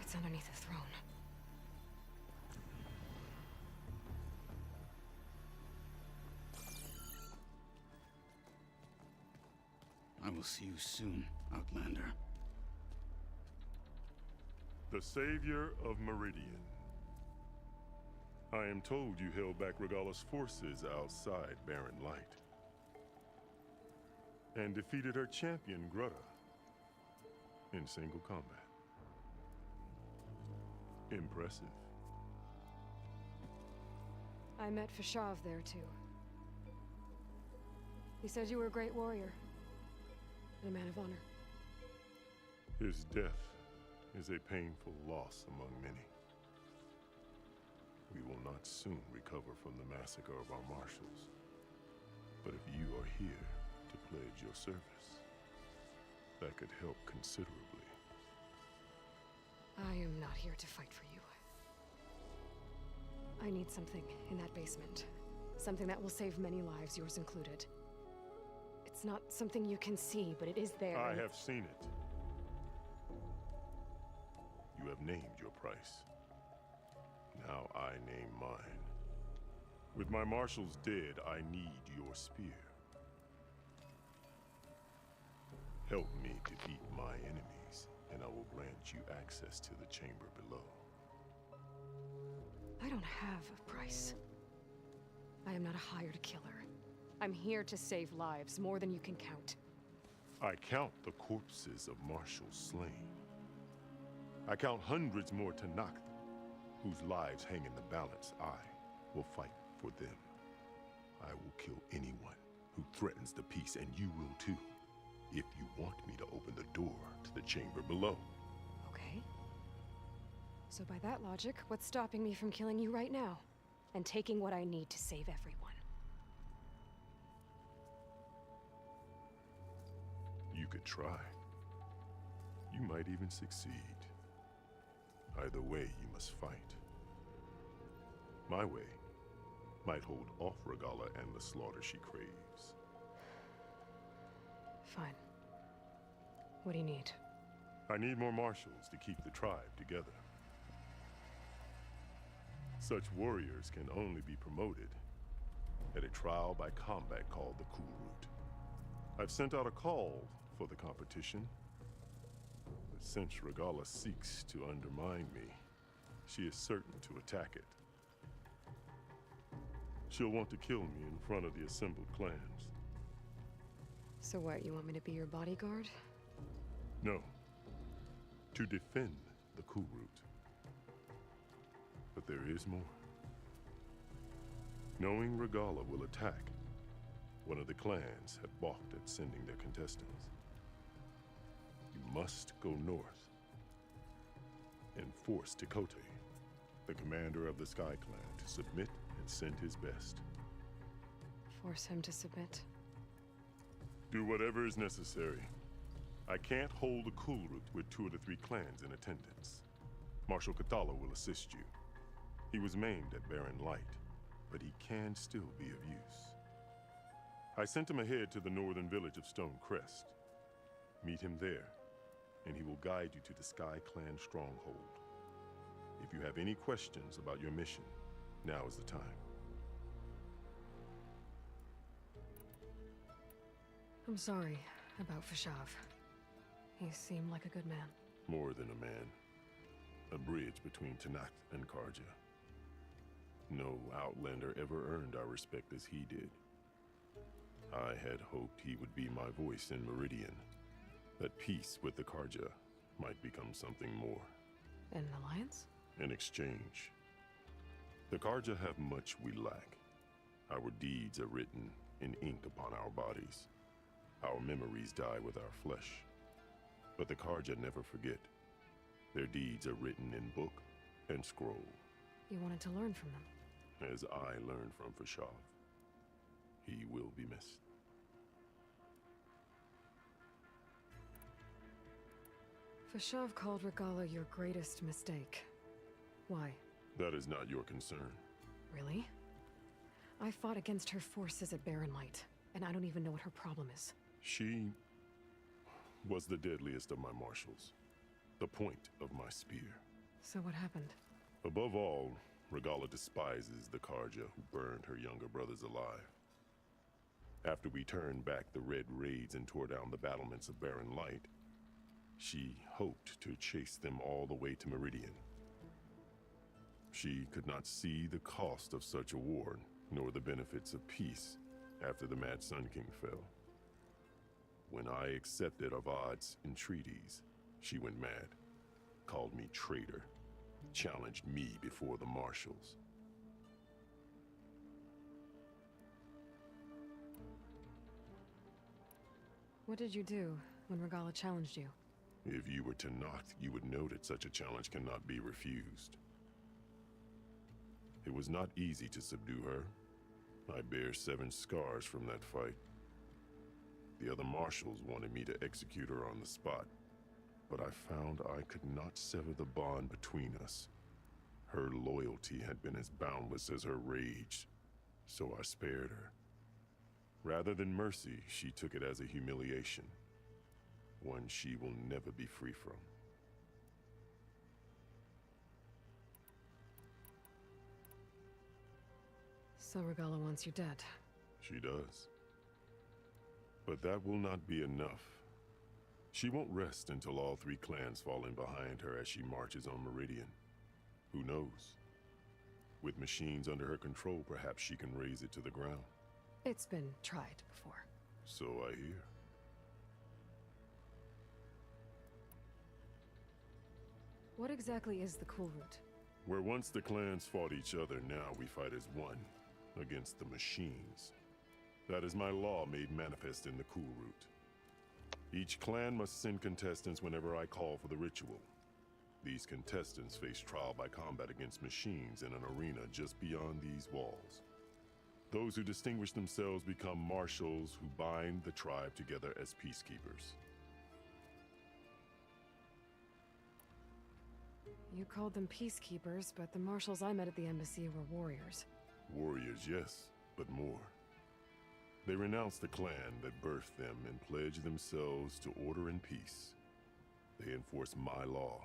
It's underneath the throne. I will see you soon, Outlander. The savior of Meridian. I am told you held back Regalla's forces outside Barren Light. And defeated her champion, Grutta, in single combat. Impressive. I met Fashav there too. He said you were a great warrior. And a man of honor. His death is a painful loss among many. We will not soon recover from the massacre of our marshals. But if you are here to pledge your service, that could help considerably. I am not here to fight for you. I need something in that basement. Something that will save many lives, yours included. It's not something you can see, but it is there. I have seen it. You have named your price. Now I name mine. With my marshals dead, I need your spear. Help me defeat my enemies, and I will grant you access to the chamber below. I don't have a price. I am not a hired killer. I'm here to save lives, more than you can count. I count the corpses of marshals slain. I count hundreds more Tenakth, whose lives hang in the balance. I will fight for them. I will kill anyone who threatens the peace, and you will too, if you want me to open the door to the chamber below. Okay. So by that logic, what's stopping me from killing you right now? And taking what I need to save everyone? You could try. You might even succeed. Either way, you must fight. My way might hold off Regalla and the slaughter she craves. Fine. What do you need? I need more marshals to keep the tribe together. Such warriors can only be promoted at a trial by combat called the Kulrut. I've sent out a call for the competition, but since Regalla seeks to undermine me, she is certain to attack it. She'll want to kill me in front of the assembled clans. So what, you want me to be your bodyguard? No. To defend the Kulrut. But there is more. Knowing Regalla will attack, one of the clans had balked at sending their contestants. You must go north and force Tekotteh, the commander of the Sky Clan, to submit and send his best. Force him to submit? Do whatever is necessary. I can't hold the Kulrut with 2 of the 3 clans in attendance. Marshal Kotallo will assist you. He was maimed at Barren Light, but he can still be of use. I sent him ahead to the northern village of Stone Crest. Meet him there, and he will guide you to the Sky Clan stronghold. If you have any questions about your mission, now is the time. I'm sorry about Fashav. He seemed like a good man. More than a man. A bridge between Tenakth and Carja. No Outlander ever earned our respect as he did. I had hoped he would be my voice in Meridian, that peace with the Carja might become something more. An alliance? In exchange. The Carja have much we lack. Our deeds are written in ink upon our bodies. Our memories die with our flesh. But the Carja never forget. Their deeds are written in book and scroll. You wanted to learn from them? As I learned from Fashav. He will be missed. Fashav called Regalla your greatest mistake. Why? That is not your concern. Really? I fought against her forces at Barren Light, and I don't even know what her problem is. She was the deadliest of my marshals. The point of my spear. So what happened? Above all, Regalla despises the Carja who burned her younger brothers alive. After we turned back the Red Raids and tore down the battlements of Barren Light, she hoped to chase them all the way to Meridian. She could not see the cost of such a war, nor the benefits of peace after the Mad Sun King fell. When I accepted Avad's entreaties, she went mad, called me traitor, challenged me before the marshals. What did you do when Regalla challenged you? If you were Tenakth, you would know that such a challenge cannot be refused. It was not easy to subdue her. I bear 7 scars from that fight. The other marshals wanted me to execute her on the spot, but I found I could not sever the bond between us. Her loyalty had been as boundless as her rage, so I spared her. Rather than mercy, she took it as a humiliation, one she will never be free from. So Regalla wants you dead. She does. But that will not be enough. She won't rest until all 3 clans fall in behind her as she marches on Meridian. Who knows? With machines under her control, perhaps she can raise it to the ground. It's been tried before. So I hear. What exactly is the Cool Root? Where once the clans fought each other, now we fight as one, against the machines. That is my law made manifest in the Cool Root. Each clan must send contestants whenever I call for the ritual. These contestants face trial by combat against machines in an arena just beyond these walls. Those who distinguish themselves become marshals who bind the tribe together as peacekeepers. You called them peacekeepers, but the marshals I met at the embassy were warriors. Warriors, yes, but more. They renounce the clan that birthed them and pledge themselves to order and peace. They enforce my law.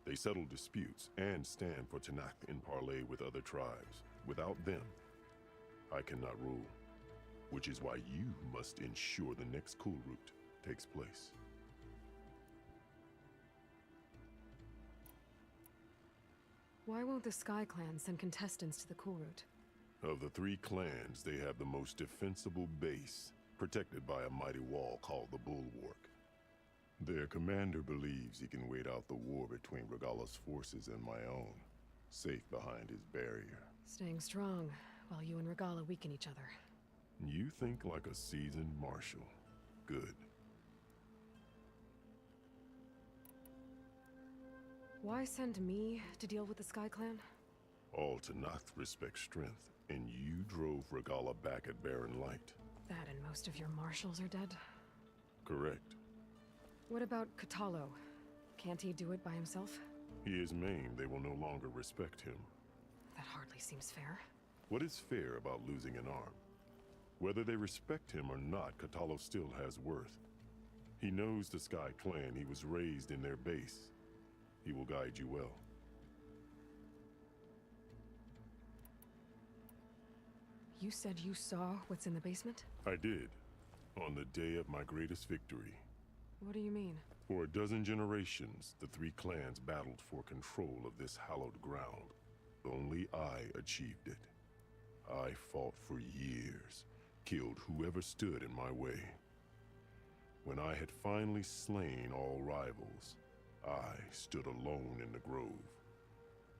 They settle disputes and stand for Tenakth in parley with other tribes. Without them, I cannot rule. Which is why you must ensure the next Cool Root takes place. Why won't the Sky Clan send contestants to the Cool Root? Of the three clans, they have the most defensible base, protected by a mighty wall called the Bulwark. Their commander believes he can wait out the war between Regalla's forces and my own, safe behind his barrier. Staying strong, while you and Regalla weaken each other. You think like a seasoned marshal. Good. Why send me to deal with the Sky Clan? All Tenakth respect strength, and you drove Regalla back at Barren Light. That and most of your marshals are dead? Correct. What about Kotallo? Can't he do it by himself? He is maimed, they will no longer respect him. That hardly seems fair. What is fair about losing an arm? Whether they respect him or not, Kotallo still has worth. He knows the Sky Clan, he was raised in their base. He will guide you well. You said you saw what's in the basement? I did, on the day of my greatest victory. What do you mean? For a dozen generations, the three clans battled for control of this hallowed ground. Only I achieved it. I fought for years, killed whoever stood in my way. When I had finally slain all rivals, I stood alone in the grove.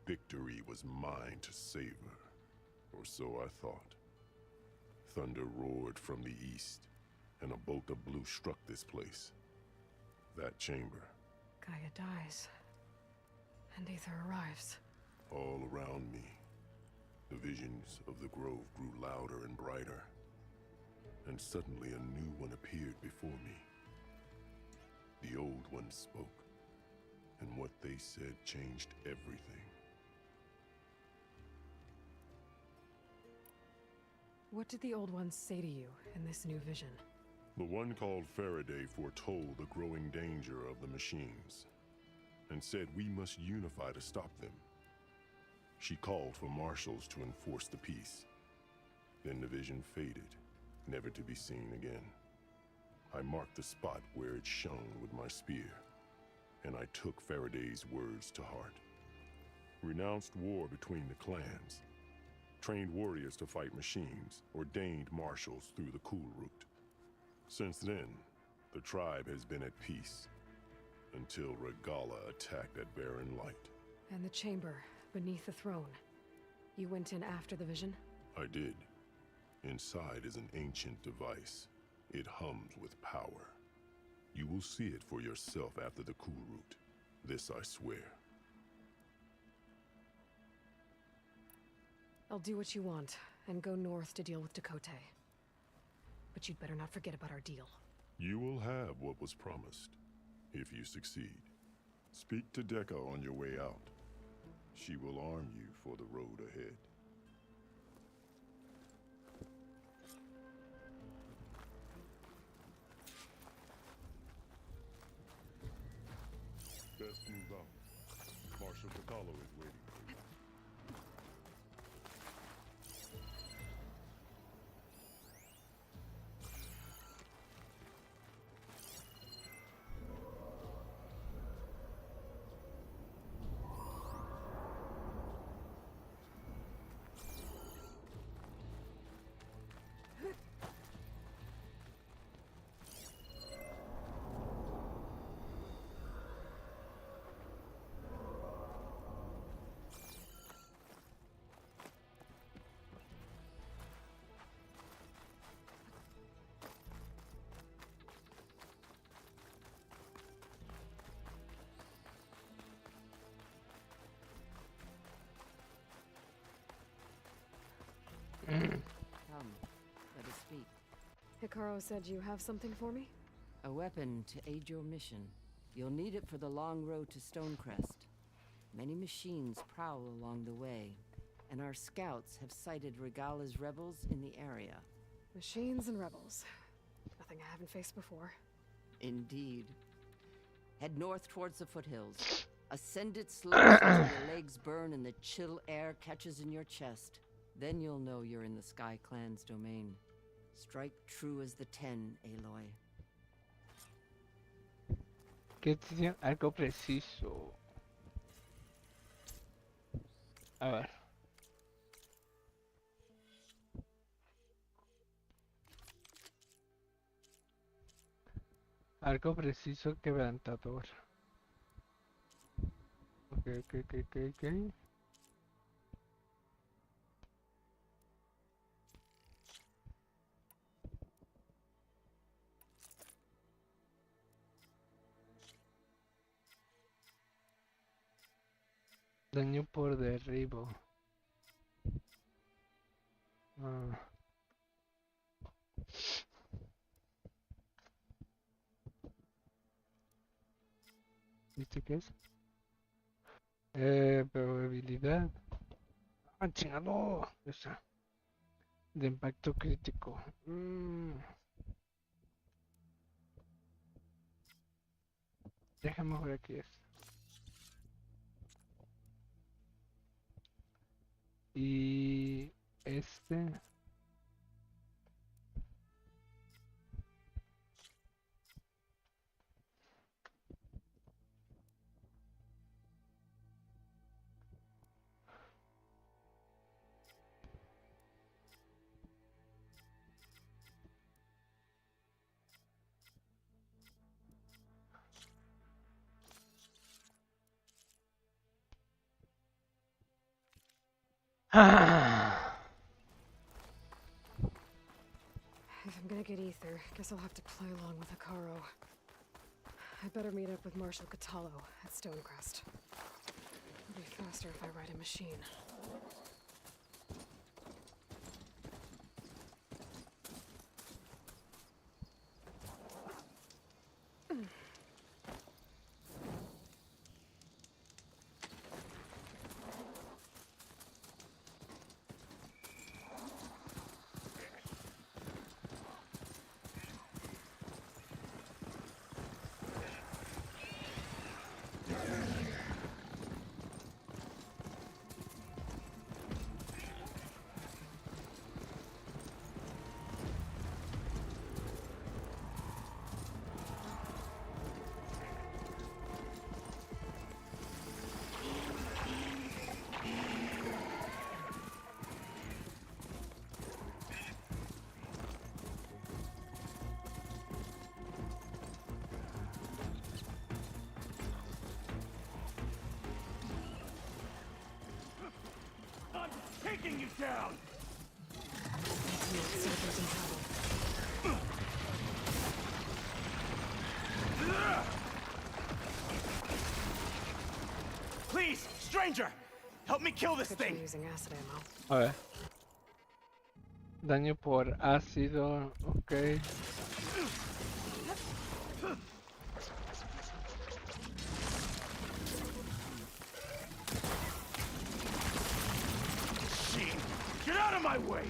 Victory was mine to savor, or so I thought. Thunder roared from the east, and a bolt of blue struck this place. That chamber. Gaia dies, and Aether arrives. All around me, the visions of the grove grew louder and brighter, and suddenly a new one appeared before me. The old one spoke, and what they said changed everything. What did the Old Ones say to you in this new vision? The one called Faraday foretold the growing danger of the machines, and said we must unify to stop them. She called for marshals to enforce the peace. Then the vision faded, never to be seen again. I marked the spot where it shone with my spear, and I took Faraday's words to heart. Renounced war between the clans, trained warriors to fight machines, ordained marshals through the Cool Root. Since then, the tribe has been at peace, until Regalla attacked at Barren Light. And the chamber, beneath the throne. You went in after the vision? I did. Inside is an ancient device. It hums with power. You will see it for yourself after the Cool Root. This I swear. I'll do what you want, and go north to deal with Tekotteh. But you'd better not forget about our deal. You will have what was promised, if you succeed. Speak to Dekka on your way out. She will arm you for the road ahead. Best move out. Marshal Kotallo is waiting for you. Come, let us speak. Hikaru said you have something for me? A weapon to aid your mission. You'll need it for the long road to Stonecrest. Many machines prowl along the way, and our scouts have sighted Regala's rebels in the area. Machines and rebels. Nothing I haven't faced before. Indeed. Head north towards the foothills. Ascend it slowly until your legs burn and the chill air catches in your chest. Then you'll know you're in the Sky Clan's domain. Strike true as the 10, Aloy. ¿Qué decisión? Algo preciso. A ver. Algo preciso quebrantador. Ok. Daño por derribo. ¿Viste qué es? Probabilidad. ¡Ah, chingado! Esa. De impacto crítico. Déjame ver aquí esto. Y este. If I'm gonna get ether, guess I'll have to play along with Hikaru. I better meet up with Marshal Catallo at Stonecrest. It'll be faster if I ride a machine. Taking you down! Please, stranger! Help me kill this thing! Using acid ammo. A ver. Daño por ácido. Ok. Get out of my way!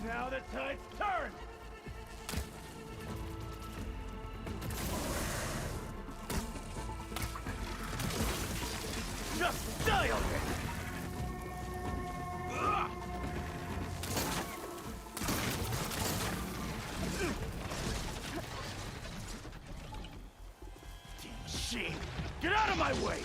Now the tide's turned! Just die already! Damn machine! Get out of my way!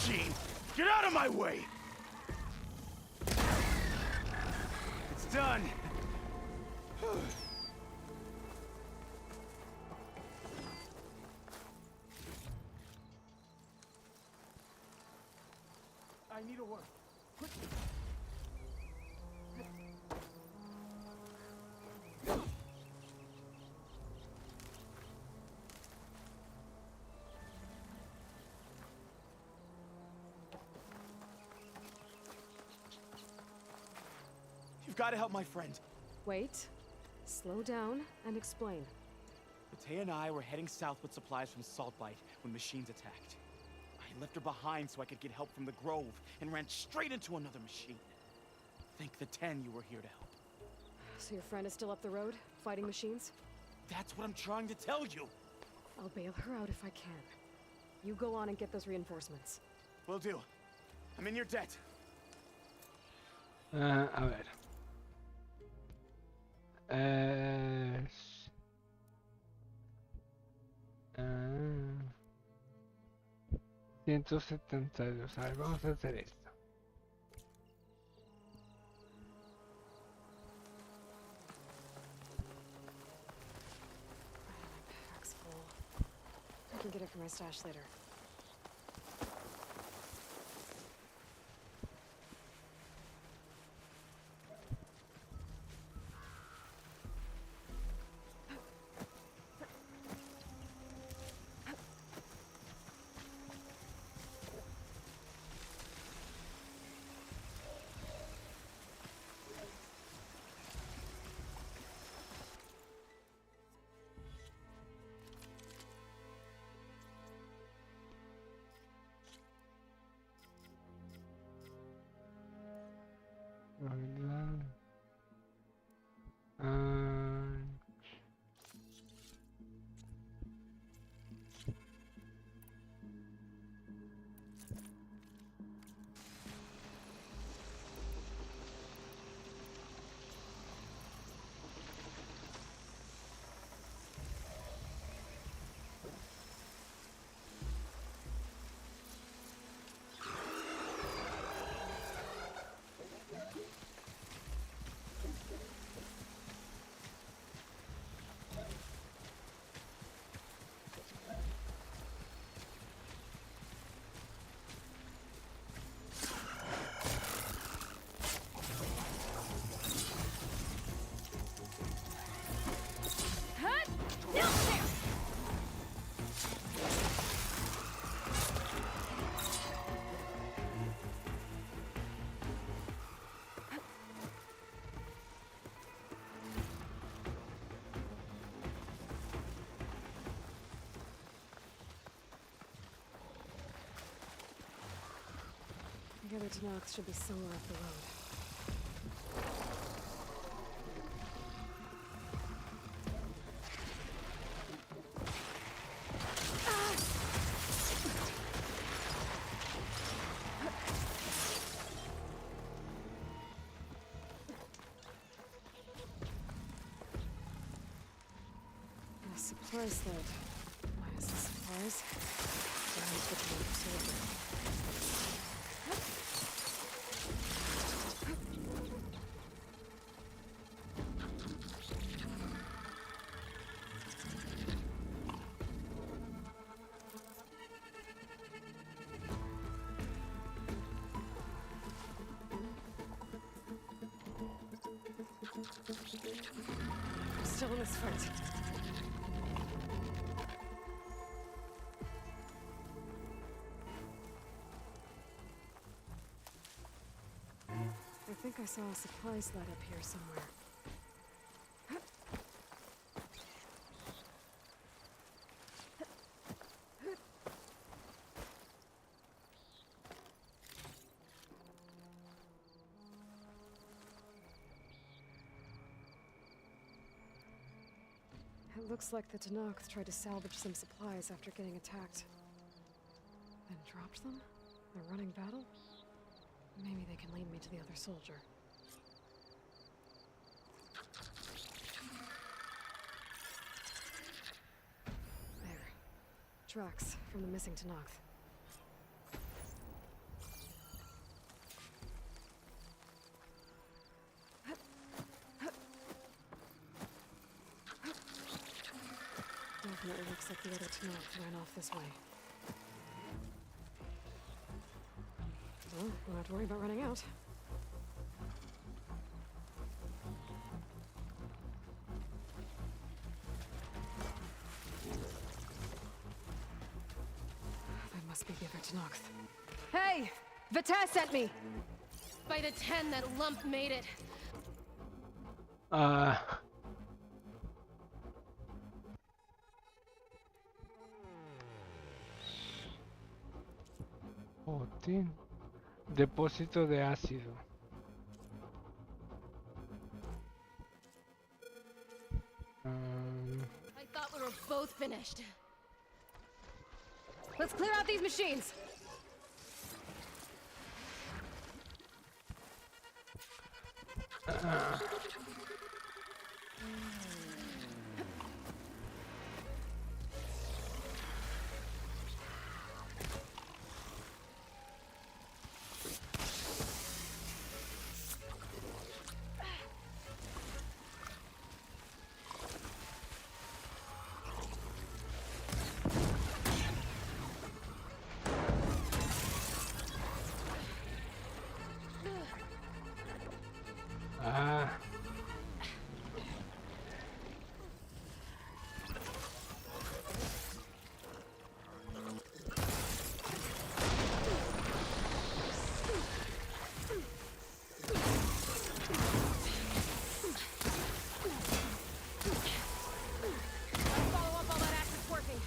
Machine! Get out of my way! It's done! I need a word. Quick. You've got to help my friend. Wait. Slow down and explain. Matea and I were heading south with supplies from Saltbite when machines attacked. I left her behind so I could get help from the Grove and ran straight into another machine. Thank the 10 you were here to help. So your friend is still up the road, fighting machines? That's what I'm trying to tell you. I'll bail her out if I can. You go on and get those reinforcements. Will do. I'm in your debt. A ver. 172. A ver, vamos a hacer esto. Pack's full. I can get it from my stash later. The other Tanox should be somewhere up the road. A supply sled. Minus the supplies. Down to the Tanox soldier. I'm still in this fight. I think I saw a supply sled up here somewhere. It looks like the Tanox tried to salvage some supplies after getting attacked. Then dropped them? In a running battle? Maybe they can lead me to the other soldier. There. Tracks from the missing Tanox. Definitely looks like the other Tanox ran off this way. Well, don't have to worry about running out. That must be the other Tanox. Hey! Vita sent me! By the 10, that lump made it. Ah. Botín. Depósito de ácido. I thought we were both finished. Let's clear out these machines. Ah. Follow up all that acid working.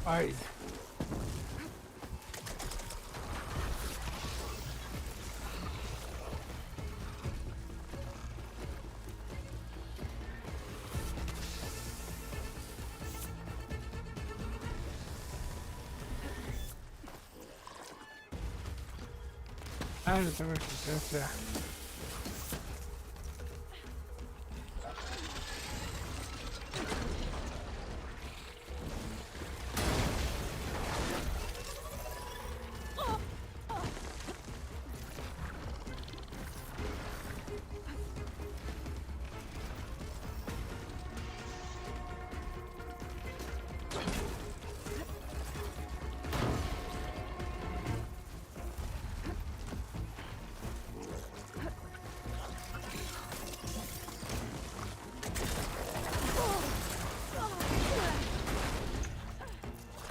Ay. Ah, no tengo resistencia.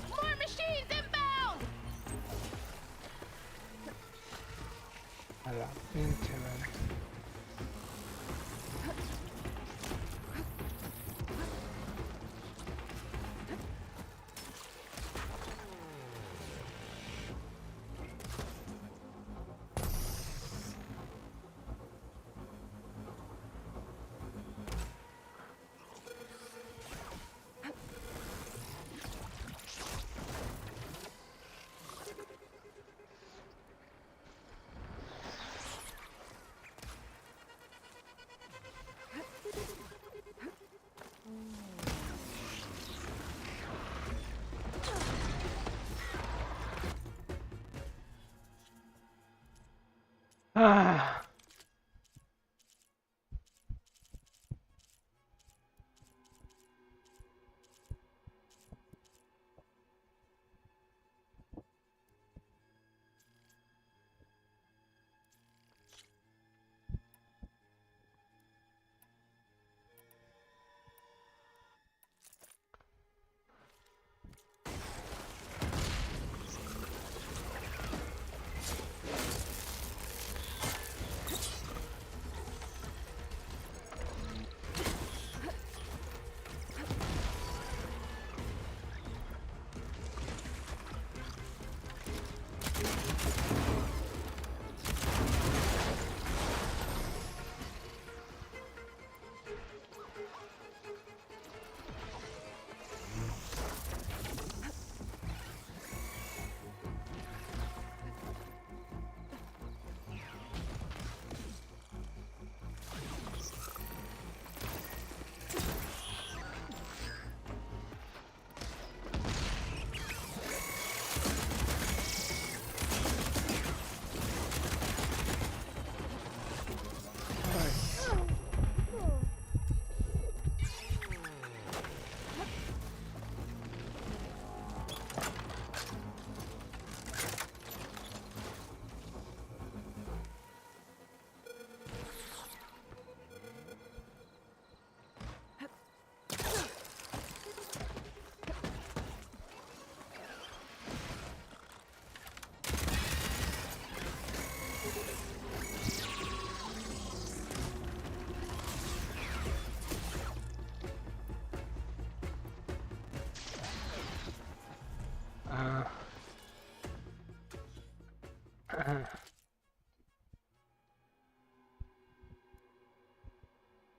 More machines inbound! A la pinche madre. Ah.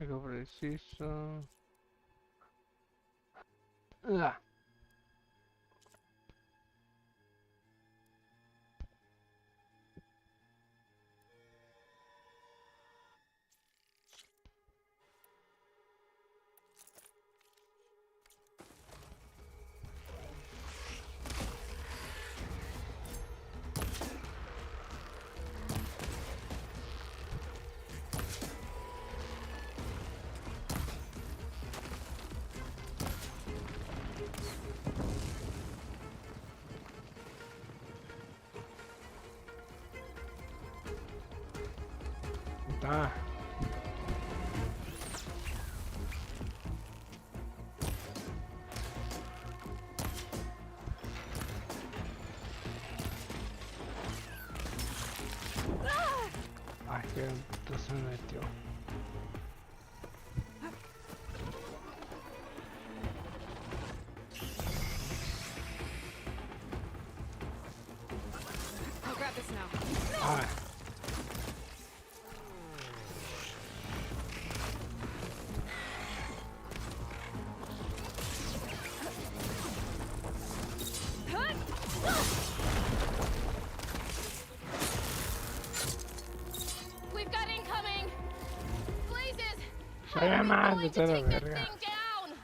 Algo preciso. Ah. Ah. Ay, que entonces me metió. I'll grab this now. Ah. We've got incoming! Blazes! Soy amante de la Take that verga. thing down!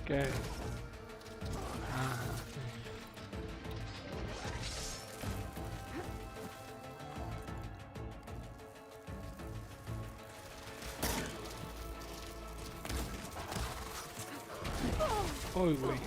¿Qué? Ah, sí. Uy, güey.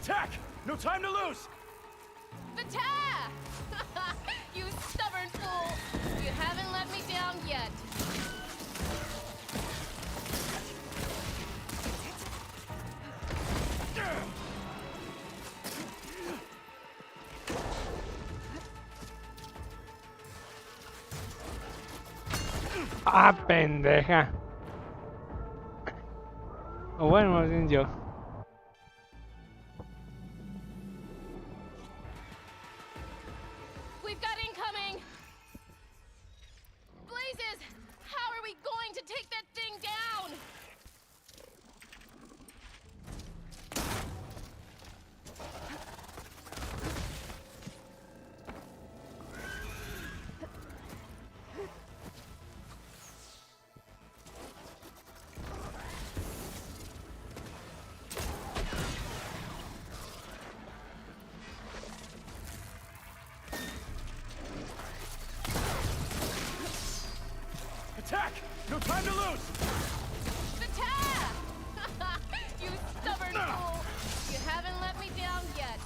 Attack! No time to lose! Vita! You stubborn fool! You haven't let me down yet. Ah, pendeja. O bueno, más bien yo. We've got incoming! Blazes! How are we going to take that thing down? Attack! No time to lose! Vita! You stubborn fool! You haven't let me down yet.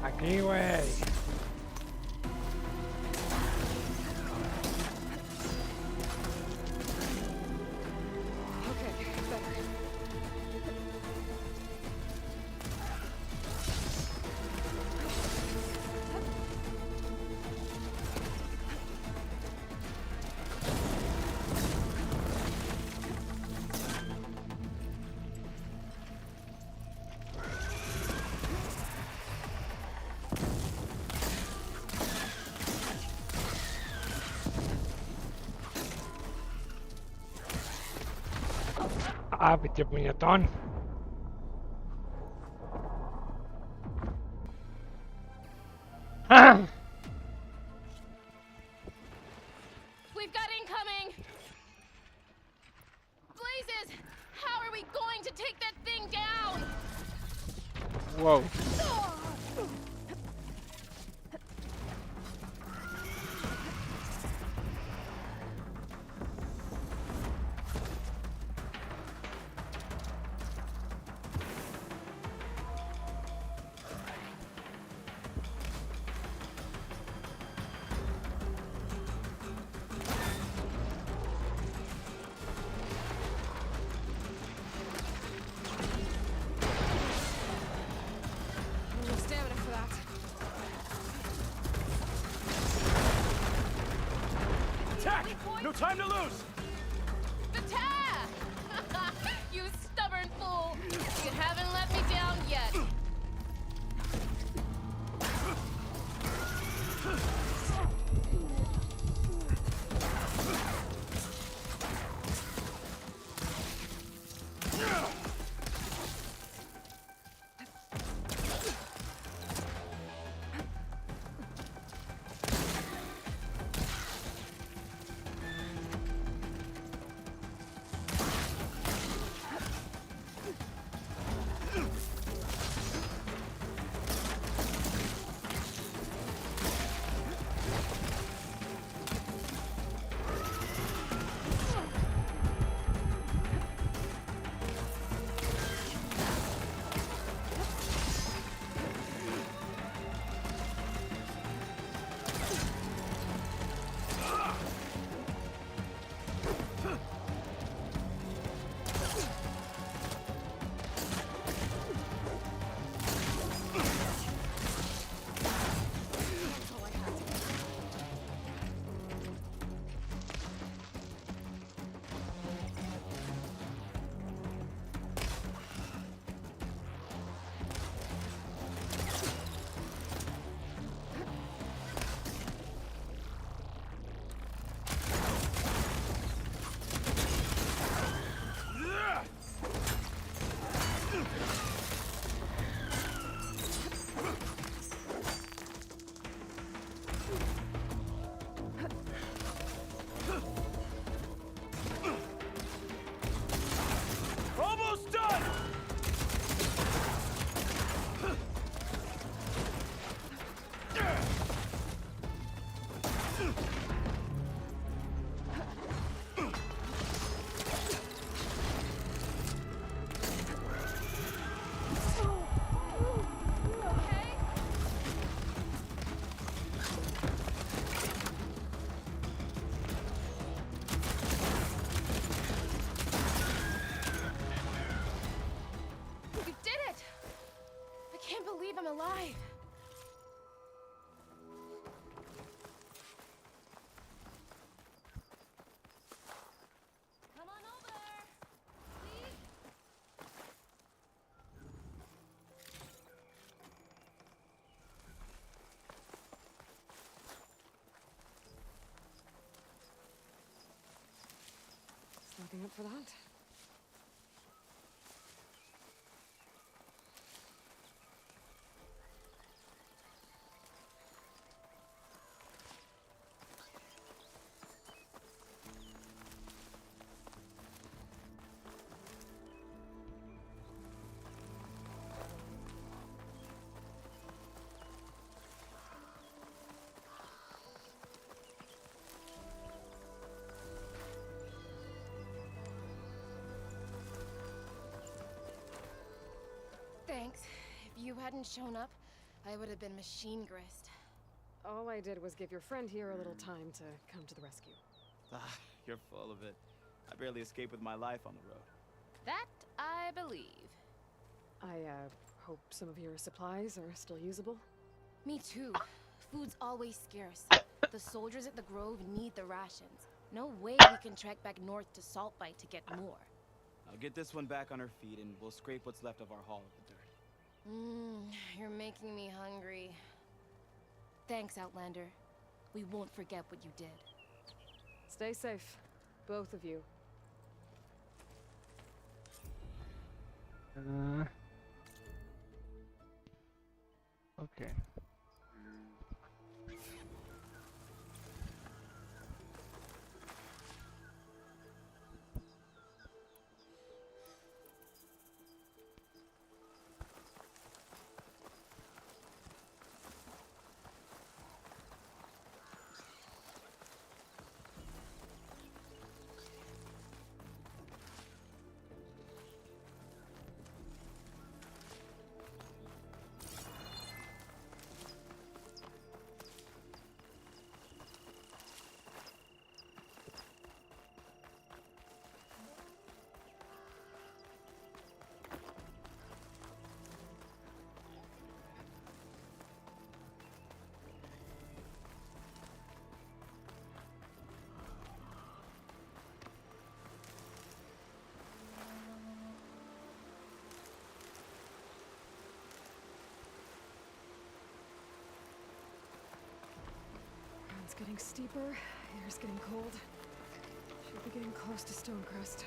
Aquí, güey. Okay, better. Ah, pinche puñetón. ¡Ah! We've got incoming! Blazes! How are we going to take that thing down? Wow. No stamina for that. Attack! No time to lose! Attack! You stubborn fool! You haven't let me down yet. Almost done! You did it! I can't believe I'm alive. Come on over, please. Nothing up for that. Thanks. If you hadn't shown up, I would have been machine grist. All I did was give your friend here a little time to come to the rescue. Ah, you're full of it. I barely escaped with my life on the road. That I believe. I, hope some of your supplies are still usable. Me too. Food's always scarce. The soldiers at the Grove need the rations. No way we can trek back north to Saltbite to get more. I'll get this one back on her feet and we'll scrape what's left of our haul of the dirt. You're making me hungry. Thanks, Outlander. We won't forget what you did. Stay safe, both of you. Ah, ok. Ground's getting steeper, air's getting cold. Should be getting close to Stonecrest.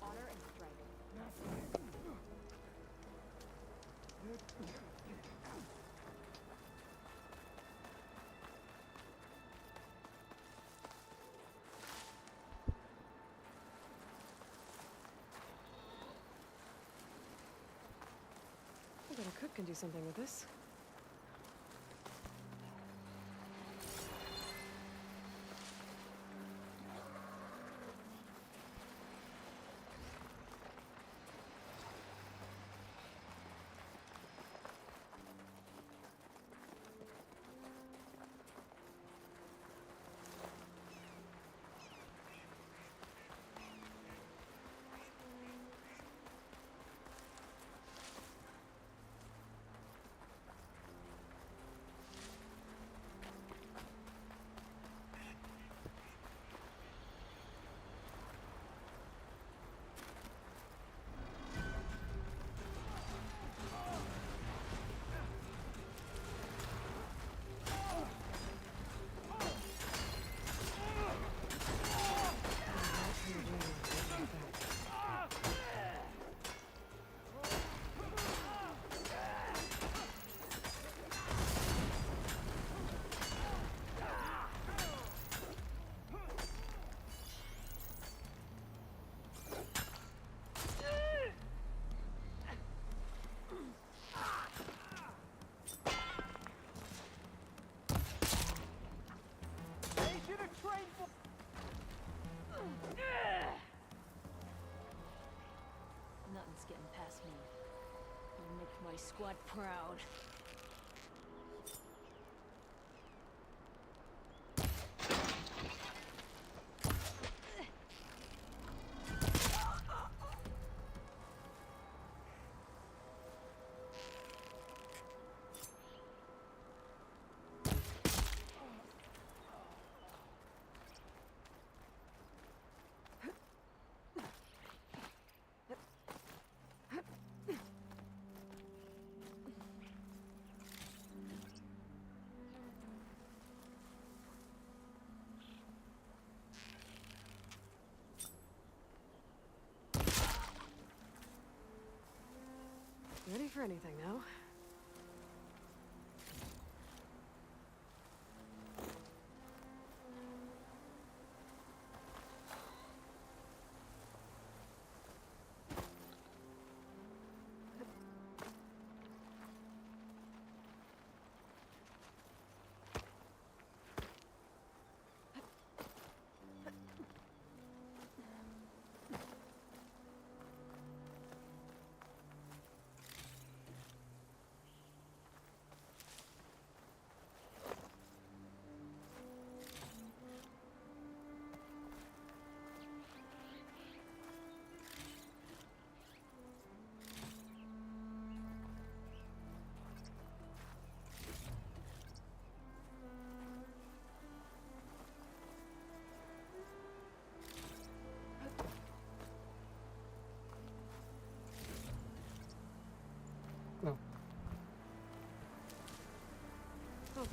Honor and strike. I bet a cook can do something with this. Nothing's getting past me. I'll make my squad proud. Ready for anything now.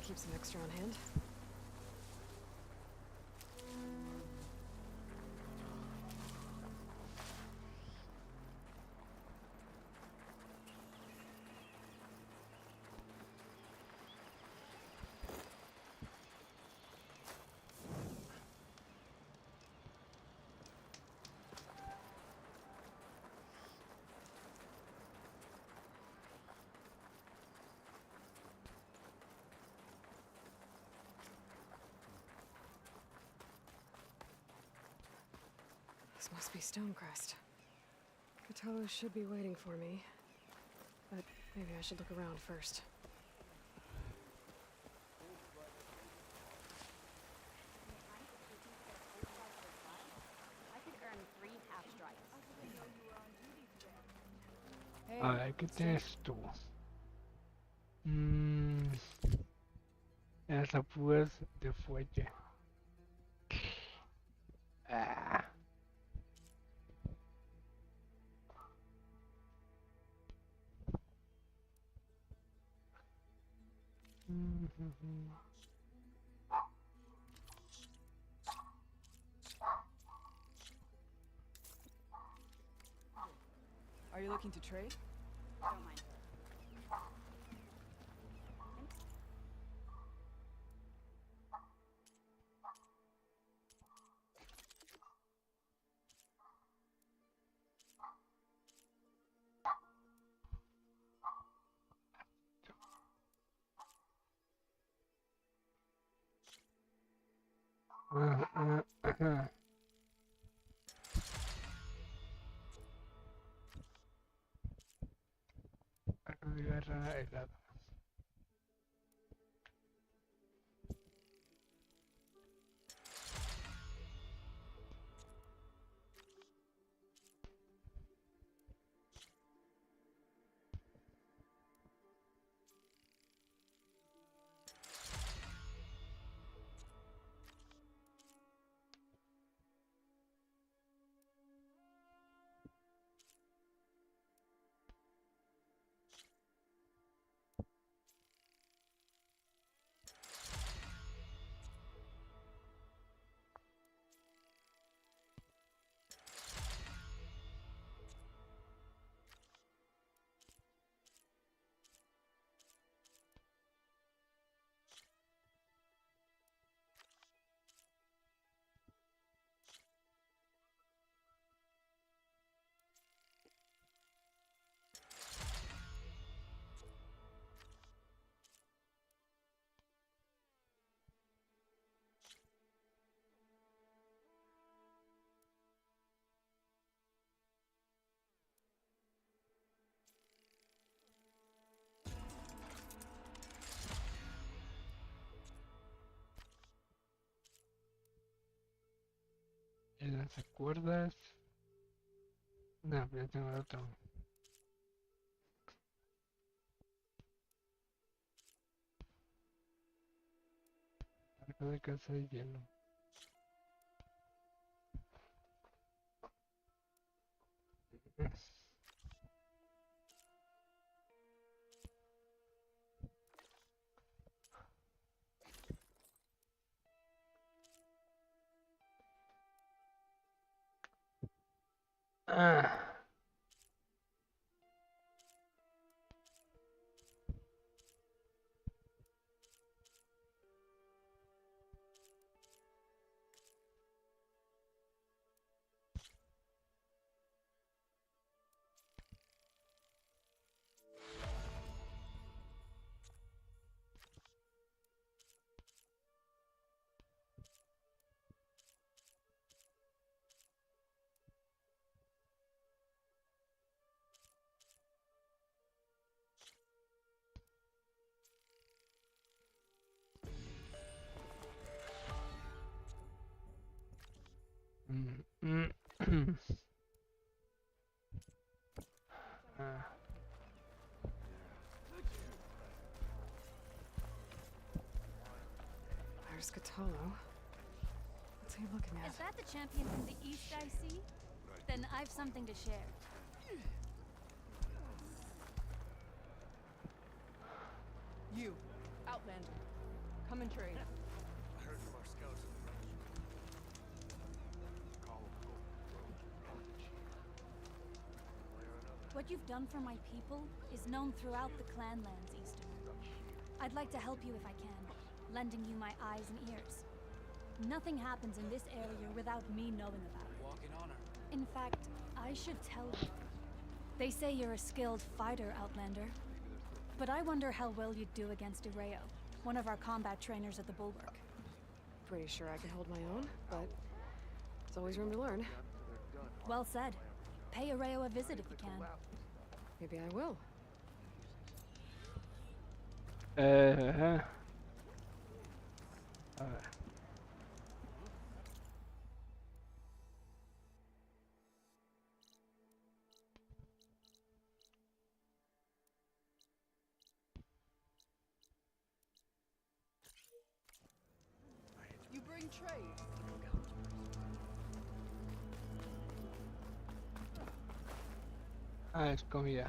keep some extra on hand. This must be Stonecrest. Cthulhu should be waiting for me. But maybe I should look around first. I could earn 3 half strikes. A ver, ¿qué tienes tú? Las apúas de fuelle. Ah. Are you looking to trade? Don't mind. Agarra helado. El lanzacuerdas. No, pero ya tengo el otro. Arco de casa de hielo. Ah. Ah. There's Cthulhu. What's he looking at? Is that the champion from the east I see? Then I've something to share. You, Outlander. Come and trade. I heard from our scouts in the village. What you've done for my people is known throughout the Clanlands, Eastern. I'd like to help you if I can, lending you my eyes and ears. Nothing happens in this area without me knowing about it. Walking on her. In fact, I should tell you. They say you're a skilled fighter, Outlander. But I wonder how well you'd do against Areo, one of our combat trainers at the Bulwark. Pretty sure I can hold my own, but there's always room to learn. Well said. Pay Areo a visit if you can. Maybe I will. You bring trade. Ah, es comida.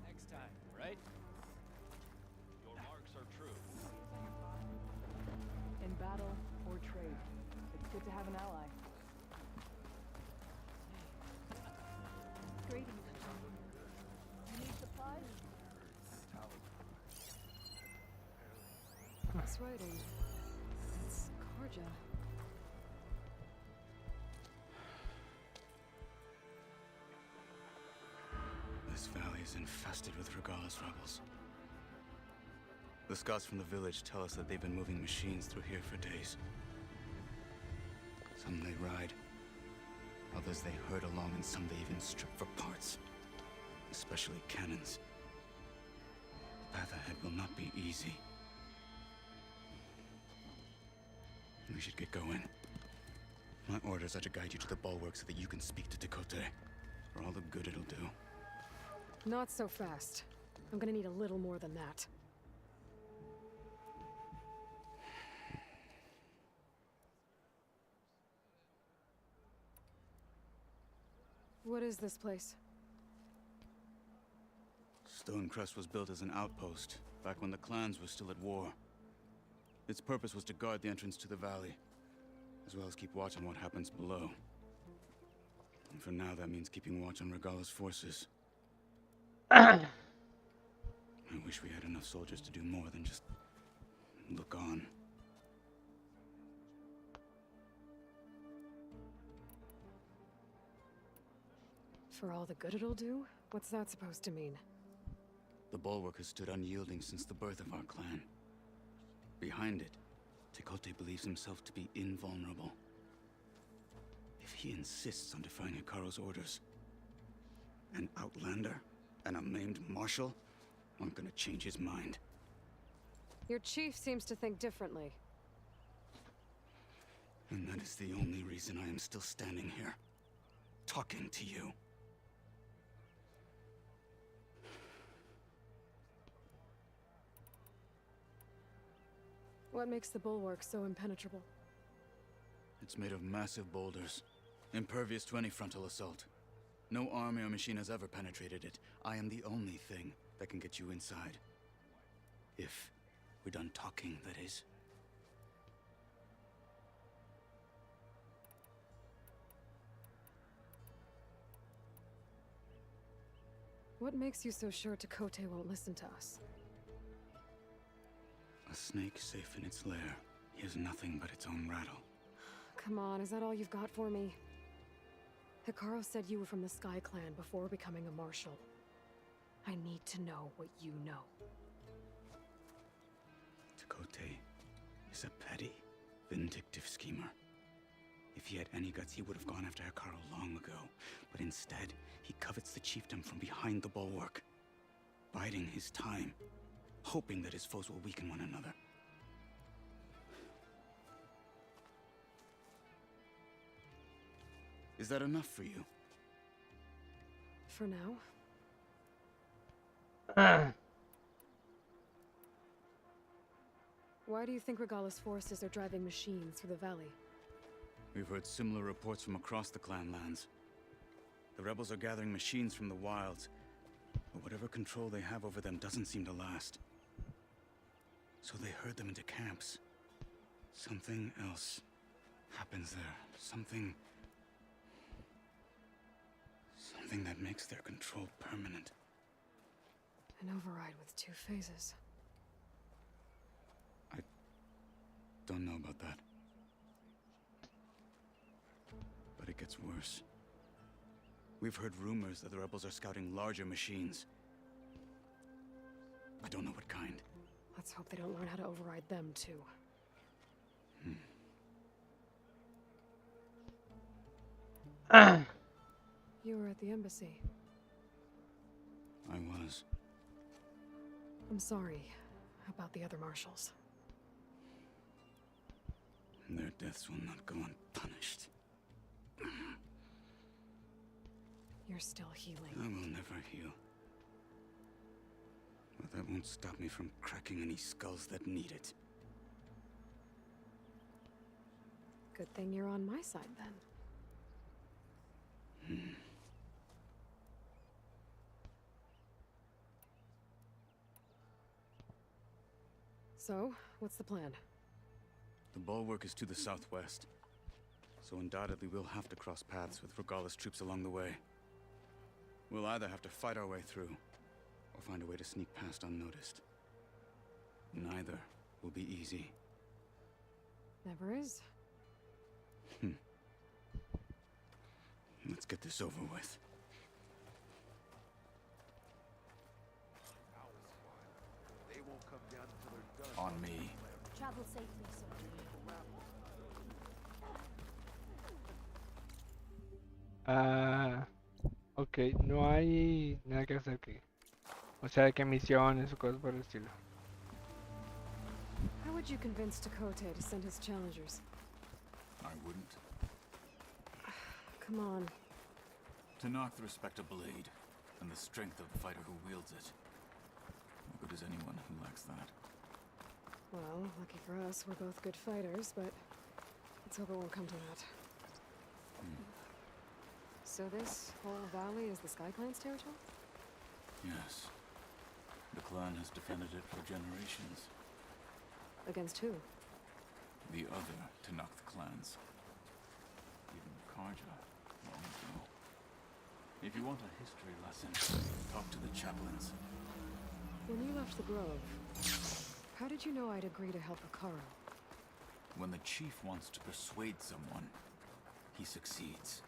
Next time, right? Your marks are true. In battle or trade, it's good to have an ally. Greetings. You need supplies? This writing. It's Karja. This valley is infested with Regalla's rebels. The scouts from the village tell us that they've been moving machines through here for days. Some they ride, others they herd along, and some they even strip for parts. Especially cannons. The path ahead will not be easy. We should get going. My orders are to guide you to the bulwark so that you can speak to Tekote. For all the good it'll do. Not so fast. I'm gonna need a little more than that. What is this place? Stonecrest was built as an outpost, back when the clans were still at war. Its purpose was to guard the entrance to the valley, as well as keep watch on what happens below. And for now, that means keeping watch on Regalla's forces. I wish we had enough soldiers to do more than just look on. For all the good it'll do? What's that supposed to mean? The bulwark has stood unyielding since the birth of our clan. Behind it, Tekote believes himself to be invulnerable. If he insists on defying Hikaru's orders, an outlander and a maimed marshal aren't gonna change his mind. Your chief seems to think differently. And that is the only reason I am still standing here, talking to you. What makes the bulwark so impenetrable? It's made of massive boulders, impervious to any frontal assault. No army or machine has ever penetrated it. I am the only thing that can get you inside. If we're done talking, that is. What makes you so sure Tekote won't listen to us? A snake safe in its lair hears nothing but its own rattle. Come on, is that all you've got for me? Hikaru said you were from the Sky Clan before becoming a marshal. I need to know what you know. Tekote is a petty, vindictive schemer. If he had any guts, he would have gone after Hikaru long ago. But instead, he covets the chiefdom from behind the bulwark, biding his time, hoping that his foes will weaken one another. Is that enough for you? For now. Why do you think Regalla's forces are driving machines through the valley? We've heard similar reports from across the clan lands. The rebels are gathering machines from the wilds, But whatever control they have over them doesn't seem to last. So they herd them into camps. Something else happens there. Something that makes their control permanent. An override with 2 phases. Don't know about that. But it gets worse. We've heard rumors that the rebels are scouting larger machines. I don't know what kind. Let's hope they don't learn how to override them, too. You were at the embassy. I was. I'm sorry about the other marshals. Their deaths will not go unpunished. You're still healing. I will never heal. But that won't stop me from cracking any skulls that need it. Good thing you're on my side, then. So, what's the plan? The bulwark is to the southwest, so undoubtedly we'll have to cross paths with Regalla's troops along the way. We'll either have to fight our way through, or find a way to sneak past unnoticed. Neither will be easy. Never is. Let's get this over with. They won't come down until they're done. On me. Travel safely, sir. Ok, no hay nada que hacer aquí. O sea, que misiones o cosas por el estilo. How would you convince Tekote to send his challengers? I wouldn't. Come on. Tenakth respect a blade, and the strength of the fighter who wields it. What good is anyone who lacks that? Well, lucky for us, we're both good fighters, but let's hope it won't come to that. So this whole valley is the Sky Clan's territory? Yes. The clan has defended it for generations. Against who? The other Tenakth clans. Even Karja, long ago. If you want a history lesson, talk to the chaplains. When you left the Grove, how did you know I'd agree to help Akaro? When the chief wants to persuade someone, he succeeds.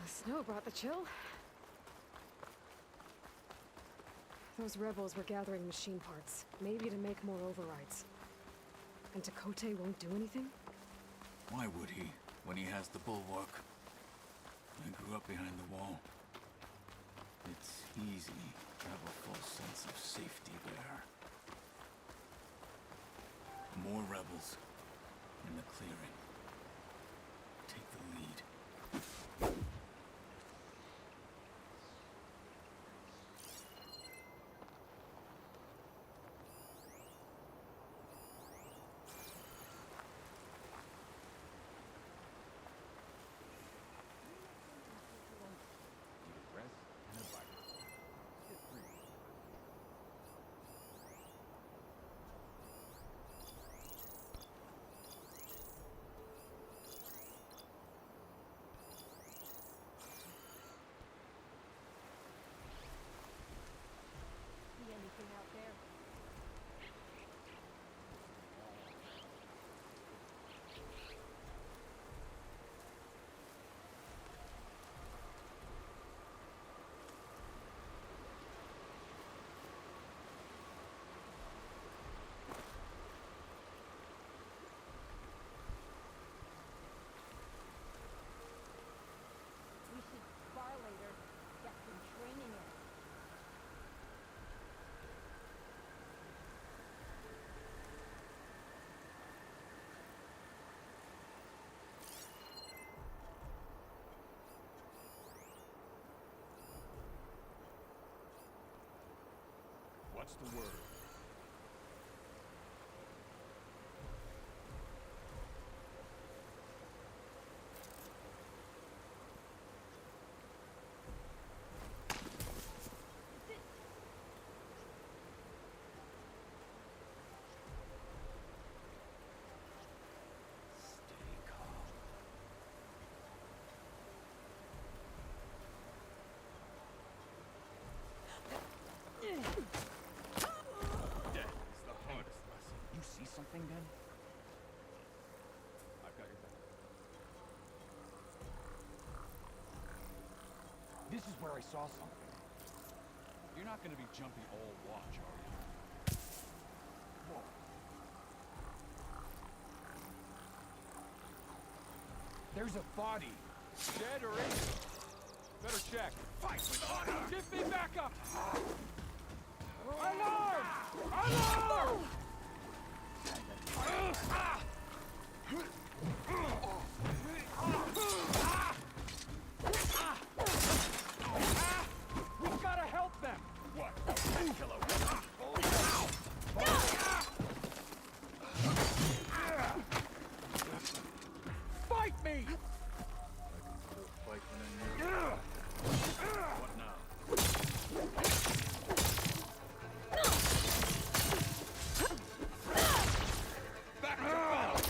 The snow brought the chill. Those rebels were gathering machine parts, maybe to make more overrides. And Tekote won't do anything? Why would he, when he has the bulwark? I grew up behind the wall. It's easy to have a false sense of safety there. More rebels in the clearing. Take the lead. See anything out there? We should spar later. Get some training in. What's the word? You see something, Ben? I've got your back. This is where I saw something. You're not gonna be jumpy all watch, are you? Whoa. There's a body. Dead or injured? Better check. Fight with honor! Give me backup! Alarm! Alarm! We've gotta help them! What? Painkiller! Fight me! What now? Back to battle!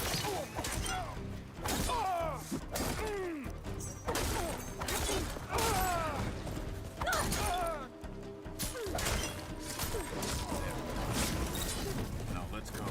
Now let's go.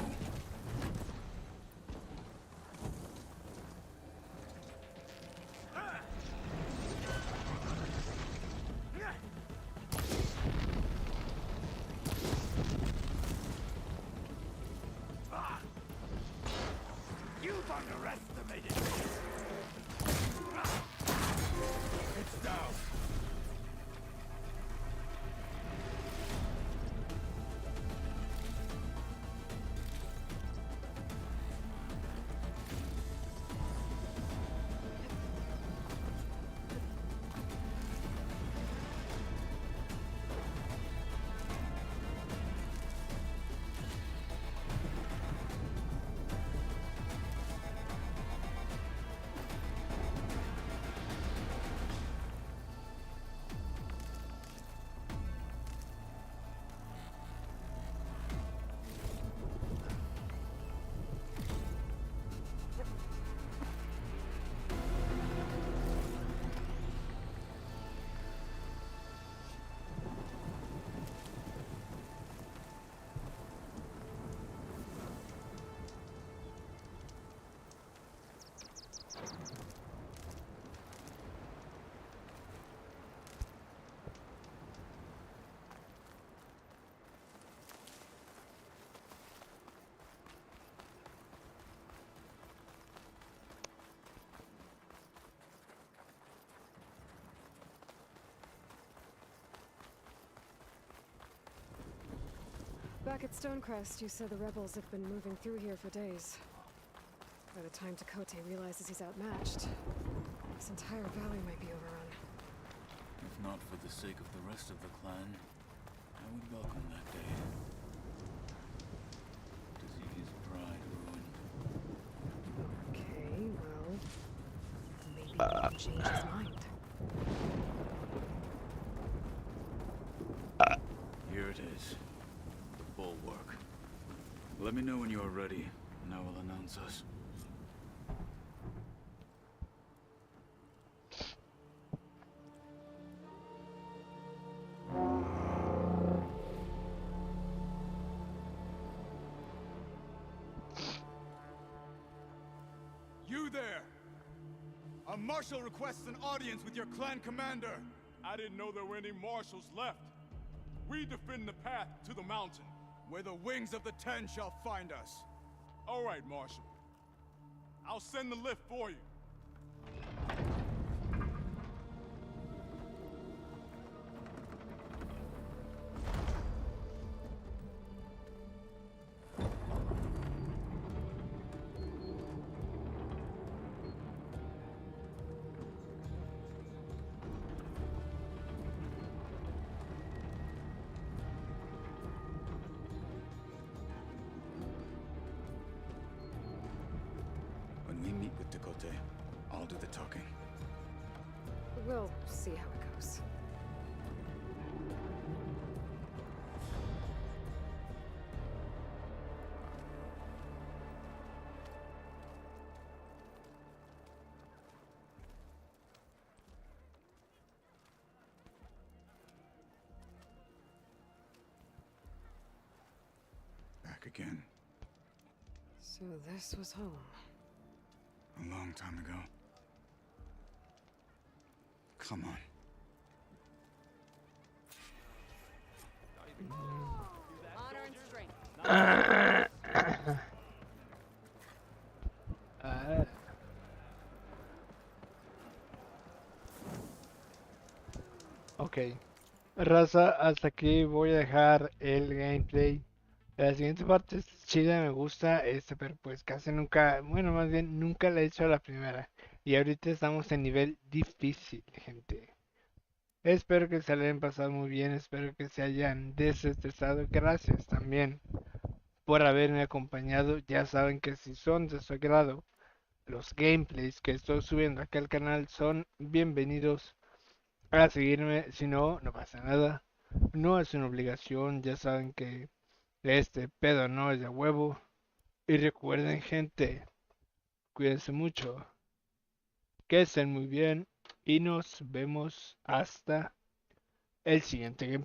Back at Stonecrest, you said the rebels have been moving through here for days. By the time Tekote realizes he's outmatched, this entire valley might be overrun. If not for the sake of the rest of the clan, I would welcome that day. To see his pride ruined. Okay, well, maybe he can change his mind. Here it is. The bulwark. Let me know when you are ready, and I will announce us. You there! A marshal requests an audience with your clan commander. I didn't know there were any marshals left. We defend the path to the mountain. Where the wings of the Ten shall find us. All right, Marshal. I'll send the lift for you. When we meet with Tekote, I'll do the talking. We'll see how it goes. Back again. So this was home. A long time ago. Come on. Honor and strength. Ok. Raza, hasta aquí voy a dejar el gameplay. La siguiente parte es chida, me gusta, pero pues casi nunca, bueno, más bien nunca la he hecho a la primera. Y ahorita estamos en nivel difícil, gente. Espero que se la hayan pasado muy bien, espero que se hayan desestresado. Gracias también por haberme acompañado. Ya saben que si son de su agrado, los gameplays que estoy subiendo acá al canal son bienvenidos a seguirme. Si no, no pasa nada. No es una obligación, ya saben que este pedo no es de huevo. Y recuerden, gente, cuídense mucho, que estén muy bien y nos vemos hasta el siguiente gameplay.